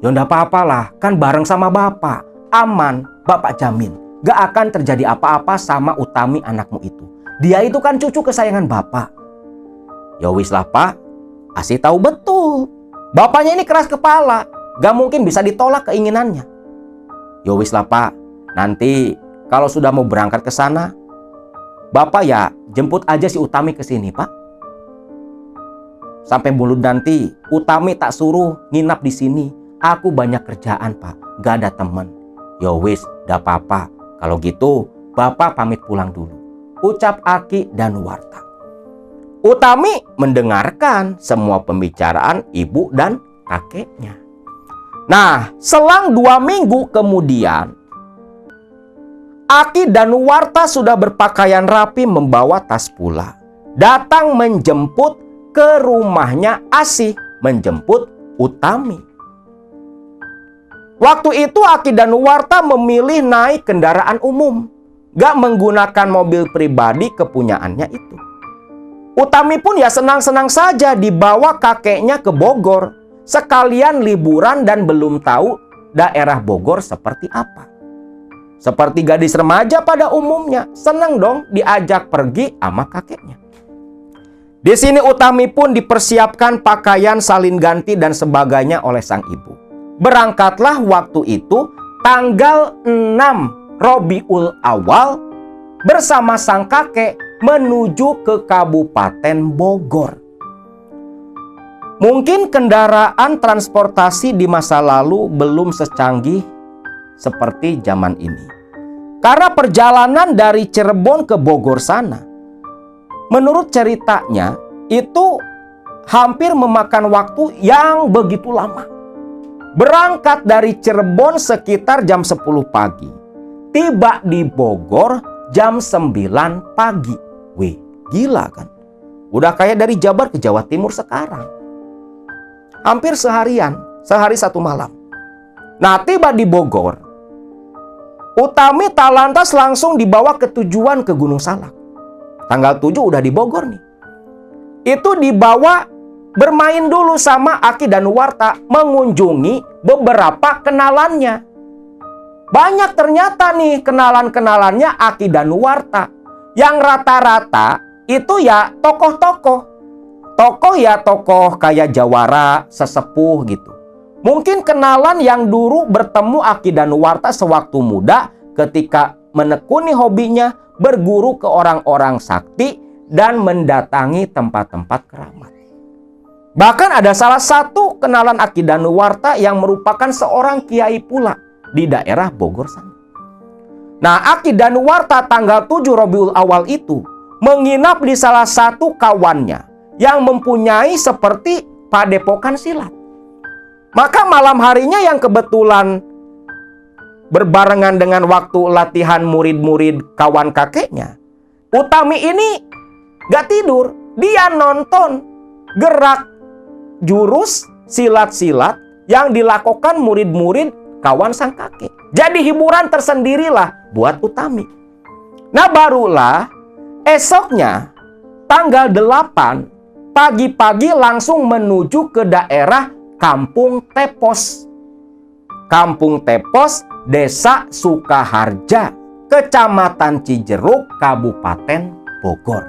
Ya enggak apa-apalah, kan bareng sama Bapak. Aman, Bapak jamin. Gak akan terjadi apa-apa sama Utami anakmu itu. Dia itu kan cucu kesayangan Bapak. Ya wis lah Pak, Asih tahu betul. Bapaknya ini keras kepala. Gak mungkin bisa ditolak keinginannya. Ya wis lah Pak, nanti kalau sudah mau berangkat ke sana, Bapak ya jemput aja si Utami ke sini, Pak. Sampai Mulud nanti, Utami tak suruh nginap di sini. Aku banyak kerjaan, Pak. Gak ada temen. Ya wis, gak apa-apa. Kalau gitu, Bapak pamit pulang dulu. Ucap Aki Danuwarta. Utami mendengarkan semua pembicaraan ibu dan kakeknya. Nah, selang 2 minggu kemudian, Aki Danuwarta sudah berpakaian rapi membawa tas pula. Datang menjemput ke rumahnya Asih, menjemput Utami. Waktu itu Aki Danuwarta memilih naik kendaraan umum. Gak menggunakan mobil pribadi kepunyaannya itu. Utami pun ya senang-senang saja dibawa kakeknya ke Bogor. Sekalian liburan dan belum tahu daerah Bogor seperti apa. Seperti gadis remaja pada umumnya, senang dong diajak pergi sama kakeknya. Di sini Utami pun dipersiapkan pakaian salin ganti dan sebagainya oleh sang ibu. Berangkatlah waktu itu tanggal 6 Robiul Awal bersama sang kakek menuju ke Kabupaten Bogor. Mungkin kendaraan transportasi di masa lalu belum secanggih seperti zaman ini. Karena perjalanan dari Cirebon ke Bogor sana, menurut ceritanya itu hampir memakan waktu yang begitu lama. Berangkat dari Cirebon sekitar jam 10 pagi. Tiba di Bogor jam 9 pagi. Wih, gila kan? Udah kayak dari Jabar ke Jawa Timur sekarang. Hampir seharian, sehari 1 malam. Nah, tiba di Bogor, Utami tak lantas langsung dibawa ke tujuan ke Gunung Salak. Tanggal 7 udah di Bogor nih. Itu dibawa bermain dulu sama Aki Danuwarta, mengunjungi beberapa kenalannya. Banyak ternyata nih kenalan-kenalannya Aki Danuwarta. Yang rata-rata itu ya tokoh-tokoh. Tokoh ya tokoh kayak jawara, sesepuh gitu. Mungkin kenalan yang dulu bertemu Aki Danuwarta sewaktu muda ketika menekuni hobinya berguru ke orang-orang sakti dan mendatangi tempat-tempat keramat. Bahkan ada salah satu kenalan Aki Danuwarta yang merupakan seorang kiai pula di daerah Bogor sana. Nah, Aki Danuwarta tanggal 7 Robiul Awal itu menginap di salah satu kawannya yang mempunyai seperti padepokan silat. Maka malam harinya yang kebetulan berbarengan dengan waktu latihan murid-murid kawan kakeknya, Utami ini gak tidur. Dia nonton gerak jurus silat-silat yang dilakukan murid-murid kawan sang kakek. Jadi hiburan tersendirilah buat Utami. Nah, barulah esoknya tanggal 8 pagi-pagi langsung menuju ke daerah Kampung Tepos. Kampung Tepos, Desa Sukaharja, Kecamatan Cijeruk, Kabupaten Bogor.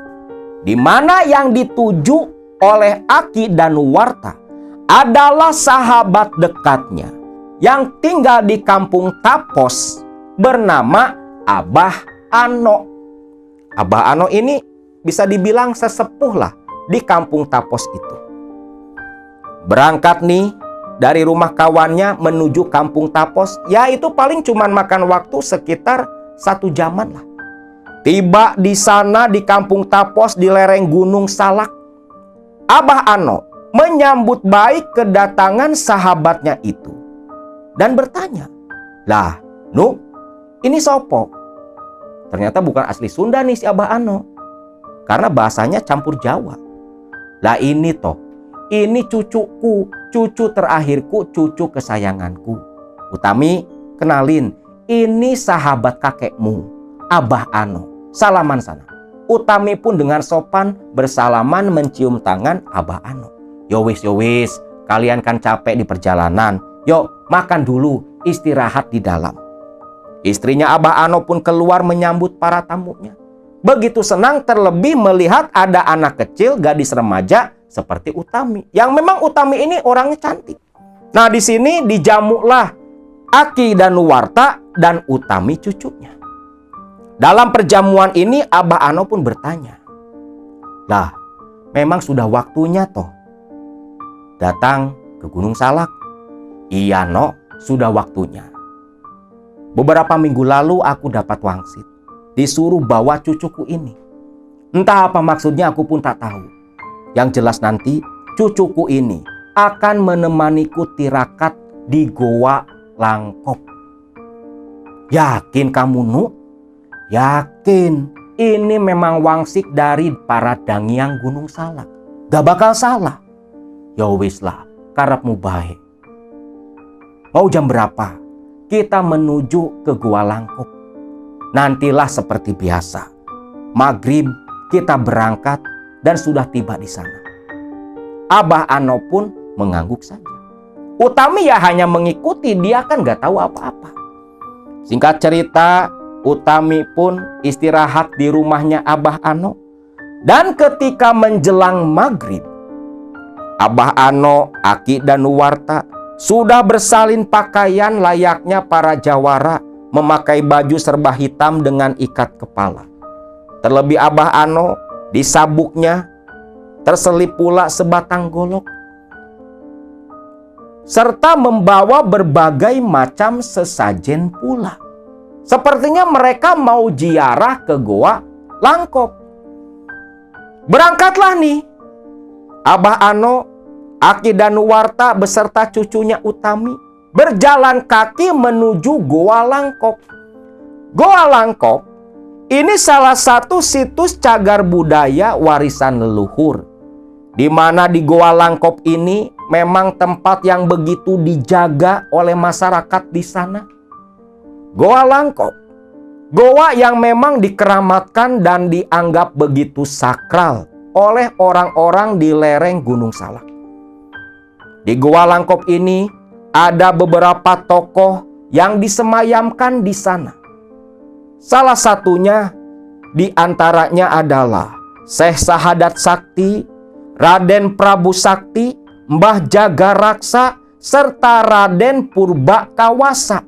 Di mana yang dituju oleh Aki Danuwarta adalah sahabat dekatnya yang tinggal di Kampung Tapos bernama Abah Ano. Abah Ano ini bisa dibilang sesepuh lah di Kampung Tapos itu. Berangkat nih dari rumah kawannya menuju Kampung Tapos, ya itu paling cuman makan waktu sekitar 1 jaman lah. Tiba di sana di Kampung Tapos di lereng Gunung Salak, Abah Ano menyambut baik kedatangan sahabatnya itu dan bertanya, "Lah, Nu, ini sopo?" Ternyata bukan asli Sunda nih si Abah Ano, karena bahasanya campur Jawa. "Lah ini toh, ini cucuku, cucu terakhirku, cucu kesayanganku. Utami, kenalin, ini sahabat kakekmu, Abah Ano. Salaman sana." Utami pun dengan sopan bersalaman mencium tangan Abah Ano. Yo wis, kalian kan capek di perjalanan. Yuk, makan dulu, istirahat di dalam." Istrinya Abah Ano pun keluar menyambut para tamunya. Begitu senang terlebih melihat ada anak kecil, gadis remaja seperti Utami. Yang memang Utami ini orangnya cantik. Nah, di sini dijamulah Aki Danuwarta dan Utami cucunya. Dalam perjamuan ini Abah Ano pun bertanya, "Lah, memang sudah waktunya toh datang ke Gunung Salak?" "Iya, No, sudah waktunya. Beberapa minggu lalu aku dapat wangsit, disuruh bawa cucuku ini. Entah apa maksudnya aku pun tak tahu. Yang jelas nanti cucuku ini akan menemaniku tirakat di Goa Langkop." "Yakin kamu, Nu?" "Yakin. Ini memang wangsik dari para dangiang Gunung Salak. Gak bakal salah." "Ya wis lah, karepmu baik. Mau jam berapa kita menuju ke Goa Langkop?" "Nantilah seperti biasa. Maghrib kita berangkat dan sudah tiba di sana." Abah Ano pun mengangguk saja. Utami ya hanya mengikuti, dia kan gak tahu apa-apa. Singkat cerita, Utami pun istirahat di rumahnya Abah Ano. Dan ketika menjelang maghrib, Abah Ano, Aki Danuwarta sudah bersalin pakaian layaknya para jawara, memakai baju serba hitam dengan ikat kepala. Terlebih Abah Ano, di sabuknya terselip pula sebatang golok, serta membawa berbagai macam sesajen pula. Sepertinya mereka mau ziarah ke Goa Langkop. Berangkatlah nih Abah Ano, Aki Danuwarta beserta cucunya Utami berjalan kaki menuju Goa Langkop. Goa Langkop ini salah satu situs cagar budaya warisan leluhur, di mana di Goa Langkop ini memang tempat yang begitu dijaga oleh masyarakat di sana. Goa Langkop, goa yang memang dikeramatkan dan dianggap begitu sakral oleh orang-orang di lereng Gunung Salak. Di Goa Langkop ini ada beberapa tokoh yang disemayamkan di sana. Salah satunya di antaranya adalah Syekh Sahadat Sakti, Raden Prabu Sakti, Mbah Jagaraksa, serta Raden Purba Kawasa.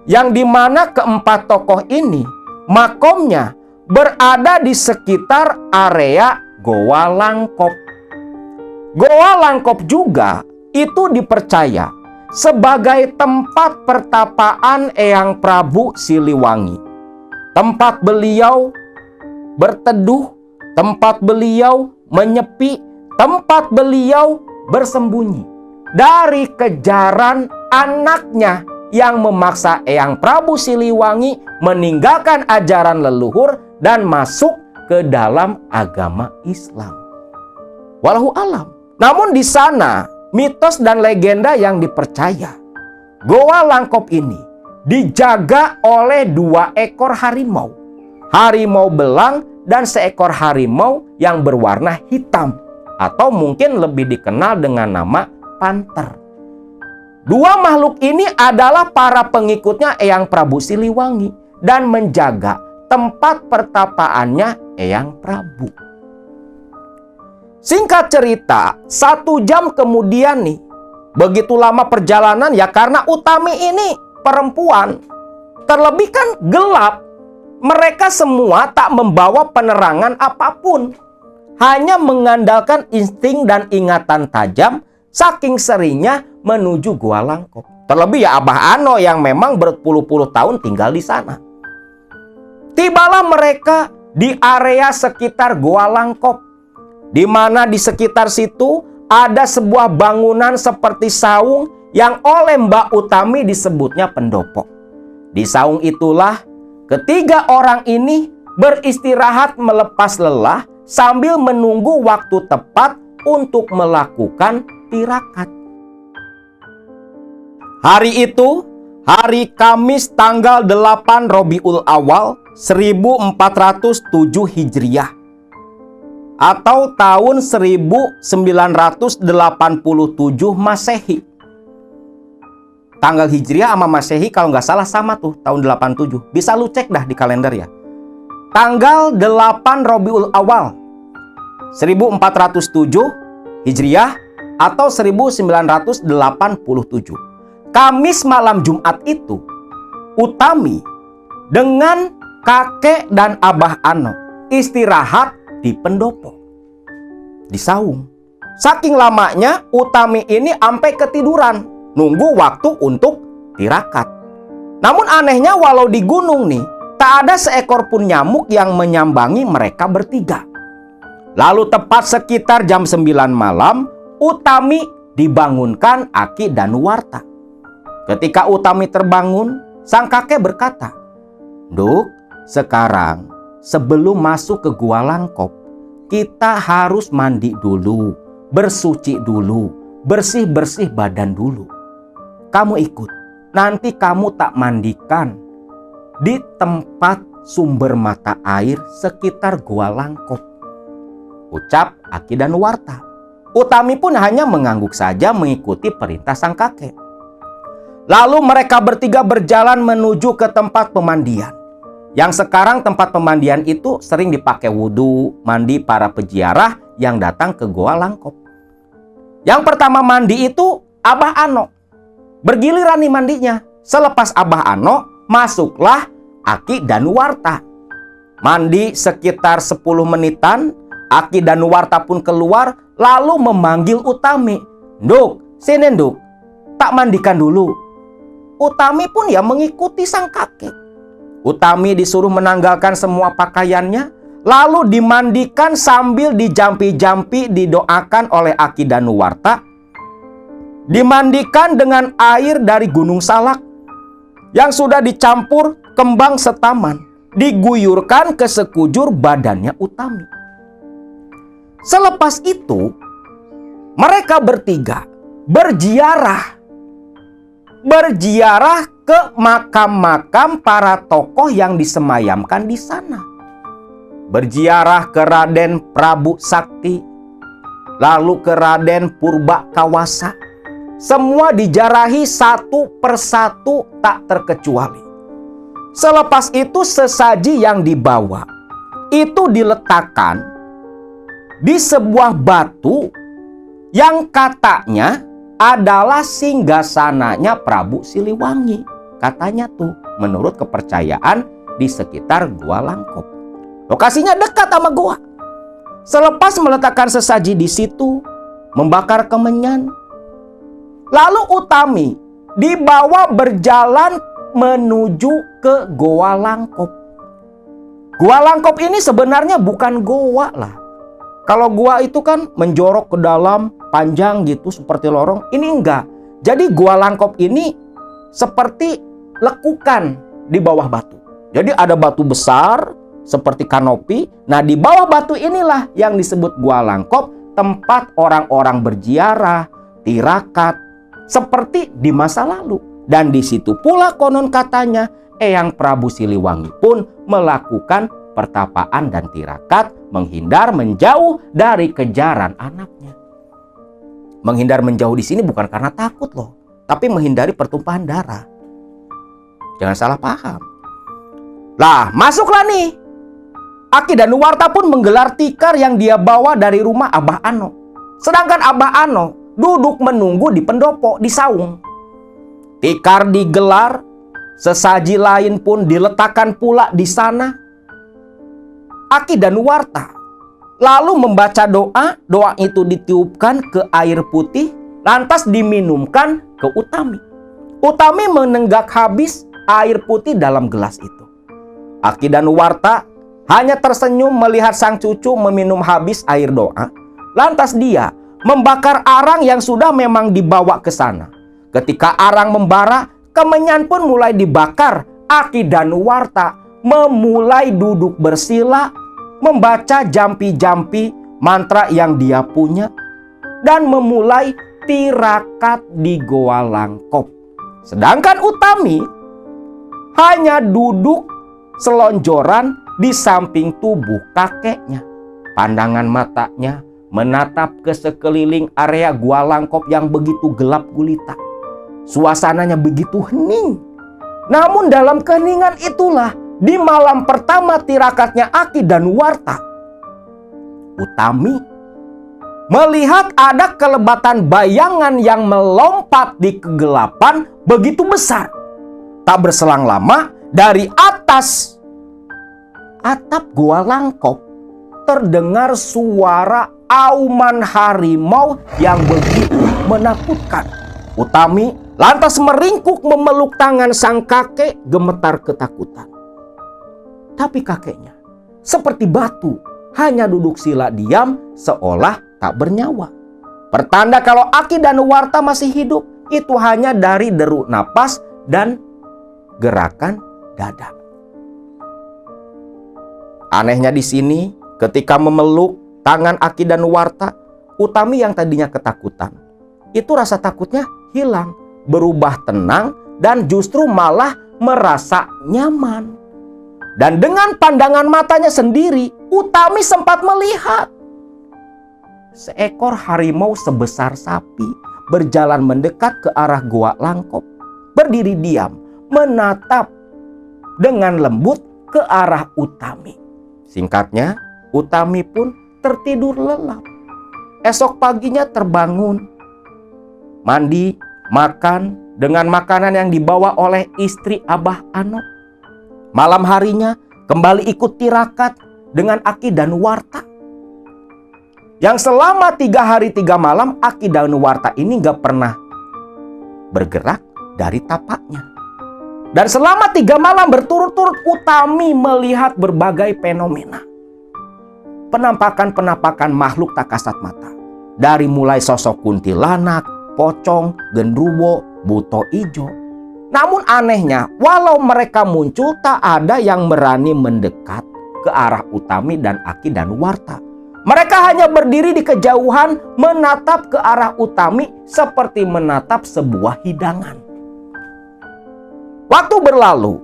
Yang dimana keempat tokoh ini makomnya berada di sekitar area Goa Langkop. Goa Langkop juga itu dipercaya sebagai tempat pertapaan Eyang Prabu Siliwangi. Tempat beliau berteduh, tempat beliau menyepi, tempat beliau bersembunyi dari kejaran anaknya yang memaksa Eyang Prabu Siliwangi meninggalkan ajaran leluhur dan masuk ke dalam agama Islam. Wallahu alam. Namun di sana, mitos dan legenda yang dipercaya, Goa Langkop ini dijaga oleh 2 ekor harimau. Harimau belang dan seekor harimau yang berwarna hitam, atau mungkin lebih dikenal dengan nama panter. 2 makhluk ini adalah para pengikutnya Eyang Prabu Siliwangi dan menjaga tempat pertapaannya Eyang Prabu. Singkat cerita, 1 jam kemudian nih, begitu lama perjalanan ya, karena Utami ini perempuan, terlebih kan gelap. Mereka semua tak membawa penerangan apapun, hanya mengandalkan insting dan ingatan tajam saking seringnya menuju Gua Langkop. Terlebih ya Abah Ano yang memang berpuluh-puluh tahun tinggal di sana. Tibalah mereka di area sekitar Gua Langkop, di mana di sekitar situ ada sebuah bangunan seperti saung yang oleh Mbak Utami disebutnya pendopo. Di saung itulah ketiga orang ini beristirahat melepas lelah sambil menunggu waktu tepat untuk melakukan tirakat. Hari itu, hari Kamis tanggal 8 Rabiul Awal 1407 Hijriah atau tahun 1987 Masehi. Tanggal Hijriah sama Masehi kalau nggak salah sama tuh, tahun 87. Bisa lu cek dah di kalender ya. Tanggal 8 Rabiul Awal 1407 Hijriah atau 1987. Kamis malam Jumat itu, Utami dengan kakek dan Abah Ano istirahat di pendopo, di saung. Saking lamanya Utami ini sampai ketiduran nunggu waktu untuk tirakat. Namun anehnya walau di gunung nih, tak ada seekor pun nyamuk yang menyambangi mereka bertiga. Lalu tepat sekitar jam 9 malam, Utami dibangunkan Aki Danuwarta. Ketika Utami terbangun, sang kakek berkata, "Nduk, sekarang sebelum masuk ke Gua Langkop, kita harus mandi dulu, bersuci dulu, bersih-bersih badan dulu. Kamu ikut, nanti kamu tak mandikan di tempat sumber mata air sekitar Gua Langkop," ucap Aki Danuwarta. Utami pun hanya mengangguk saja mengikuti perintah sang kakek. Lalu mereka bertiga berjalan menuju ke tempat pemandian. Yang sekarang tempat pemandian itu sering dipakai wudhu, mandi para peziarah yang datang ke Gua Langkop. Yang pertama mandi itu Abah Ano. Bergiliran nih mandinya. Selepas Abah Ano, masuklah Aki Danuwarta. Mandi sekitar 10 menitan, Aki Danuwarta pun keluar lalu memanggil Utami. "Nduk, sini Nduk, tak mandikan dulu." Utami pun ya mengikuti sang kakek. Utami disuruh menanggalkan semua pakaiannya, lalu dimandikan sambil dijampi-jampi didoakan oleh Aki Danuwarta. Dimandikan dengan air dari Gunung Salak yang sudah dicampur kembang setaman, diguyurkan ke sekujur badannya Utami. Selepas itu, mereka bertiga berziarah ke makam-makam para tokoh yang disemayamkan di sana. Berziarah ke Raden Prabu Sakti, lalu ke Raden Purbakawasa. Semua dijarahi satu persatu tak terkecuali. Selepas itu sesaji yang dibawa itu diletakkan di sebuah batu yang katanya adalah singgasananya Prabu Siliwangi. Katanya tuh menurut kepercayaan di sekitar Gua Langkop. Lokasinya dekat sama gua. Selepas meletakkan sesaji di situ, membakar kemenyan, lalu Utami dibawa berjalan menuju ke Gua Langkop. Gua Langkop ini sebenarnya bukan goa lah. Kalau gua itu kan menjorok ke dalam, panjang gitu seperti lorong. Ini enggak. Jadi Gua Langkop ini seperti lekukan di bawah batu. Jadi ada batu besar seperti kanopi. Nah, di bawah batu inilah yang disebut Gua Langkop tempat orang-orang berziarah, tirakat, seperti di masa lalu. Dan di situ pula konon katanya Eyang Prabu Siliwangi pun melakukan pertapaan dan tirakat, menghindar menjauh dari kejaran anaknya. Menghindar menjauh di sini bukan karena takut loh, tapi menghindari pertumpahan darah. Jangan salah paham. Lah, masuklah nih. Aki Danuwarta pun menggelar tikar yang dia bawa dari rumah Abah Ano. Sedangkan Abah Ano duduk menunggu di pendopo, di saung. Tikar digelar, sesaji lain pun diletakkan pula di sana. Aki Danuwarta lalu membaca doa. Doa itu ditiupkan ke air putih, lantas diminumkan ke Utami. Utami menenggak habis air putih dalam gelas itu. Aki Danuwarta hanya tersenyum melihat sang cucu meminum habis air doa. Lantas dia membakar arang yang sudah memang dibawa ke sana. Ketika arang membara, kemenyan pun mulai dibakar. Aki Danuwarta memulai duduk bersila, membaca jampi-jampi mantra yang dia punya, dan memulai tirakat di Goa Langkop. Sedangkan Utami hanya duduk selonjoran di samping tubuh kakeknya. Pandangan matanya menatap ke sekeliling area Gua Langkop yang begitu gelap gulita. Suasananya begitu hening. Namun dalam keheningan itulah, di malam pertama tirakatnya Aki Danuwarta, Utami melihat ada kelebatan bayangan yang melompat di kegelapan begitu besar. Tak berselang lama, dari atas atap Gua Langkop terdengar suara auman harimau yang begitu menakutkan. Utami lantas meringkuk memeluk tangan sang kakek, gemetar ketakutan. Tapi kakeknya seperti batu, hanya duduk sila diam seolah tak bernyawa. Pertanda kalau Aki Danuwarta masih hidup itu hanya dari deruk napas dan gerakan dada. Anehnya di sini, ketika memeluk tangan Aki Danuwarta, Utami yang tadinya ketakutan, itu rasa takutnya hilang, berubah tenang, dan justru malah merasa nyaman. Dan dengan pandangan matanya sendiri, Utami sempat melihat seekor harimau sebesar sapi berjalan mendekat ke arah Goa Langkop, berdiri diam, menatap dengan lembut ke arah Utami. Singkatnya, Utami pun tertidur lelap. Esok paginya terbangun, mandi, makan dengan makanan yang dibawa oleh istri Abah Ano. Malam harinya kembali ikut tirakat dengan Aki Danuwarta. Yang selama 3 hari 3 malam Aki Danuwarta ini gak pernah bergerak dari tapaknya. Dan selama 3 malam berturut-turut Utami melihat berbagai fenomena. Penampakan-penampakan makhluk tak kasat mata. Dari mulai sosok kuntilanak, pocong, gendruwo, buto ijo. Namun anehnya, walau mereka muncul, tak ada yang berani mendekat ke arah Utami dan Aki Danuwarta. Mereka hanya berdiri di kejauhan menatap ke arah Utami seperti menatap sebuah hidangan. Waktu berlalu,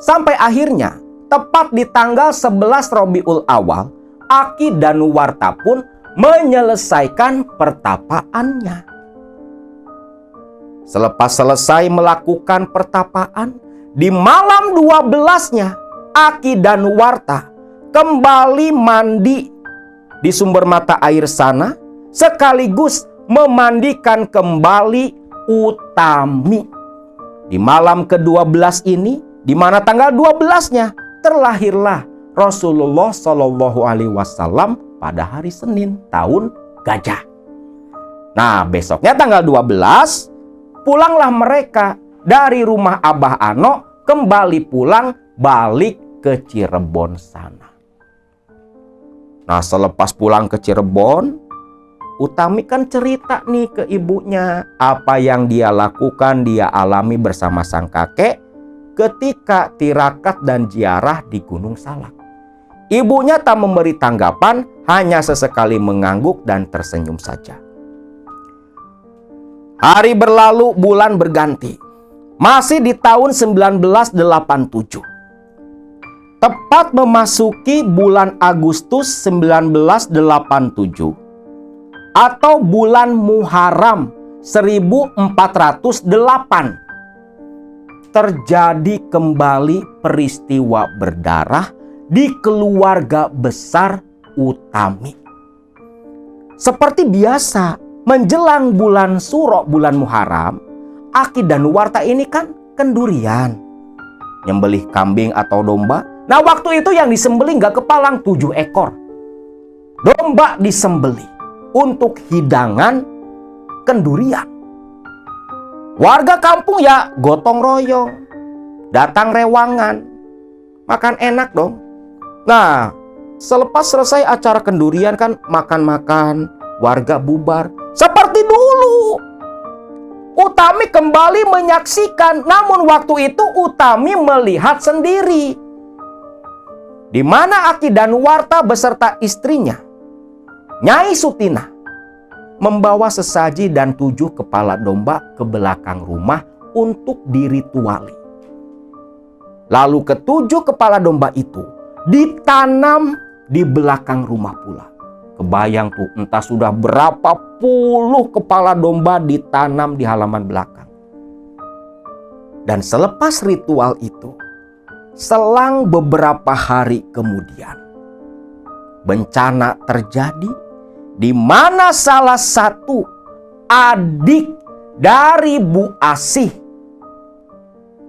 sampai akhirnya tepat di tanggal 11 Rabiul Awal, Aki Danuwarta pun menyelesaikan pertapaannya. Selepas selesai melakukan pertapaan, di malam 12-nya Aki Danuwarta kembali mandi di sumber mata air sana, sekaligus memandikan kembali Utami. Di malam ke-12 ini, di mana tanggal 12-nya terlahirlah Rasulullah Shallallahu Alaihi Wasallam pada hari Senin tahun Gajah. Nah, besoknya tanggal 12 pulanglah mereka dari rumah Abah Ano, kembali pulang balik ke Cirebon sana. Nah, selepas pulang ke Cirebon, Utami kan cerita nih ke ibunya apa yang dia lakukan, dia alami bersama sang kakek ketika tirakat dan ziarah di Gunung Salak. Ibunya tak memberi tanggapan, hanya sesekali mengangguk dan tersenyum saja. Hari berlalu, bulan berganti. Masih di tahun 1987. Tepat memasuki bulan Agustus 1987 atau bulan Muharram 1408, terjadi kembali peristiwa berdarah di keluarga besar Utami. Seperti biasa, menjelang bulan Suro, bulan Muharram, Aki Danuwarta ini kan kendurian, nyembelih kambing atau domba. Nah, waktu itu yang disembelih gak kepalang 7 ekor. Domba disembelih untuk hidangan kendurian. Warga kampung ya gotong royong, datang rewangan, makan enak dong. Nah, selepas selesai acara kendurian kan makan-makan, warga bubar. Seperti dulu, Utami kembali menyaksikan, namun waktu itu Utami melihat sendiri di mana Aki Danuwarta beserta istrinya, Nyai Sutina, membawa sesaji dan 7 kepala domba ke belakang rumah untuk dirituali. Lalu ke-7 kepala domba itu ditanam di belakang rumah pula. Kebayang tuh, entah sudah berapa puluh kepala domba ditanam di halaman belakang. Dan selepas ritual itu, selang beberapa hari kemudian, bencana terjadi di mana salah satu adik dari Bu Asih,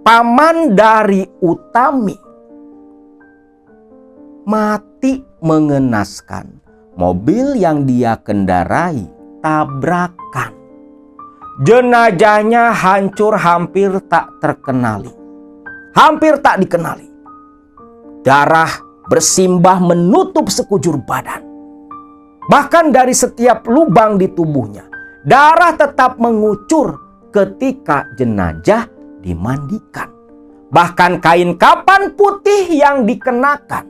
paman dari Utami, mati mengenaskan. Mobil yang dia kendarai tabrakan. Jenazahnya hancur, hampir tak terkenali. Hampir tak dikenali. Darah bersimbah menutup sekujur badan. Bahkan dari setiap lubang di tubuhnya, darah tetap mengucur ketika jenazah dimandikan. Bahkan kain kapan putih yang dikenakan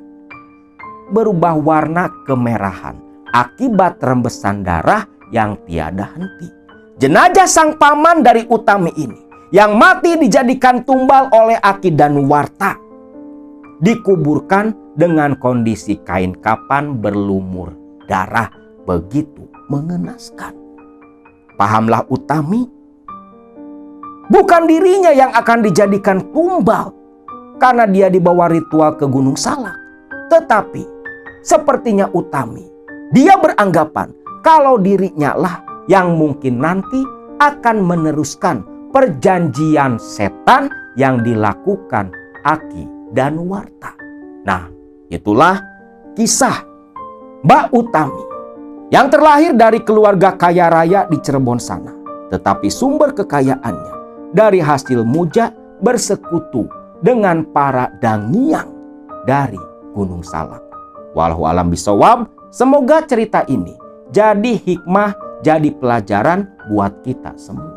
berubah warna kemerahan akibat rembesan darah yang tiada henti. Jenazah sang paman dari Utami ini yang mati dijadikan tumbal oleh Aki Danuwarta dikuburkan dengan kondisi kain kapan berlumur darah begitu mengenaskan. Pahamlah Utami, bukan dirinya yang akan dijadikan tumbal karena dia dibawa ritual ke Gunung Salak, tetapi sepertinya Utami, dia beranggapan kalau dirinya lah yang mungkin nanti akan meneruskan perjanjian setan yang dilakukan Aki Danuwarta. Nah, itulah kisah Mbak Utami yang terlahir dari keluarga kaya raya di Cirebon sana. Tetapi sumber kekayaannya dari hasil muja bersekutu dengan para dangiang dari Gunung Salak. Wallahu a'lam bishawab. Semoga cerita ini jadi hikmah, jadi pelajaran buat kita semua.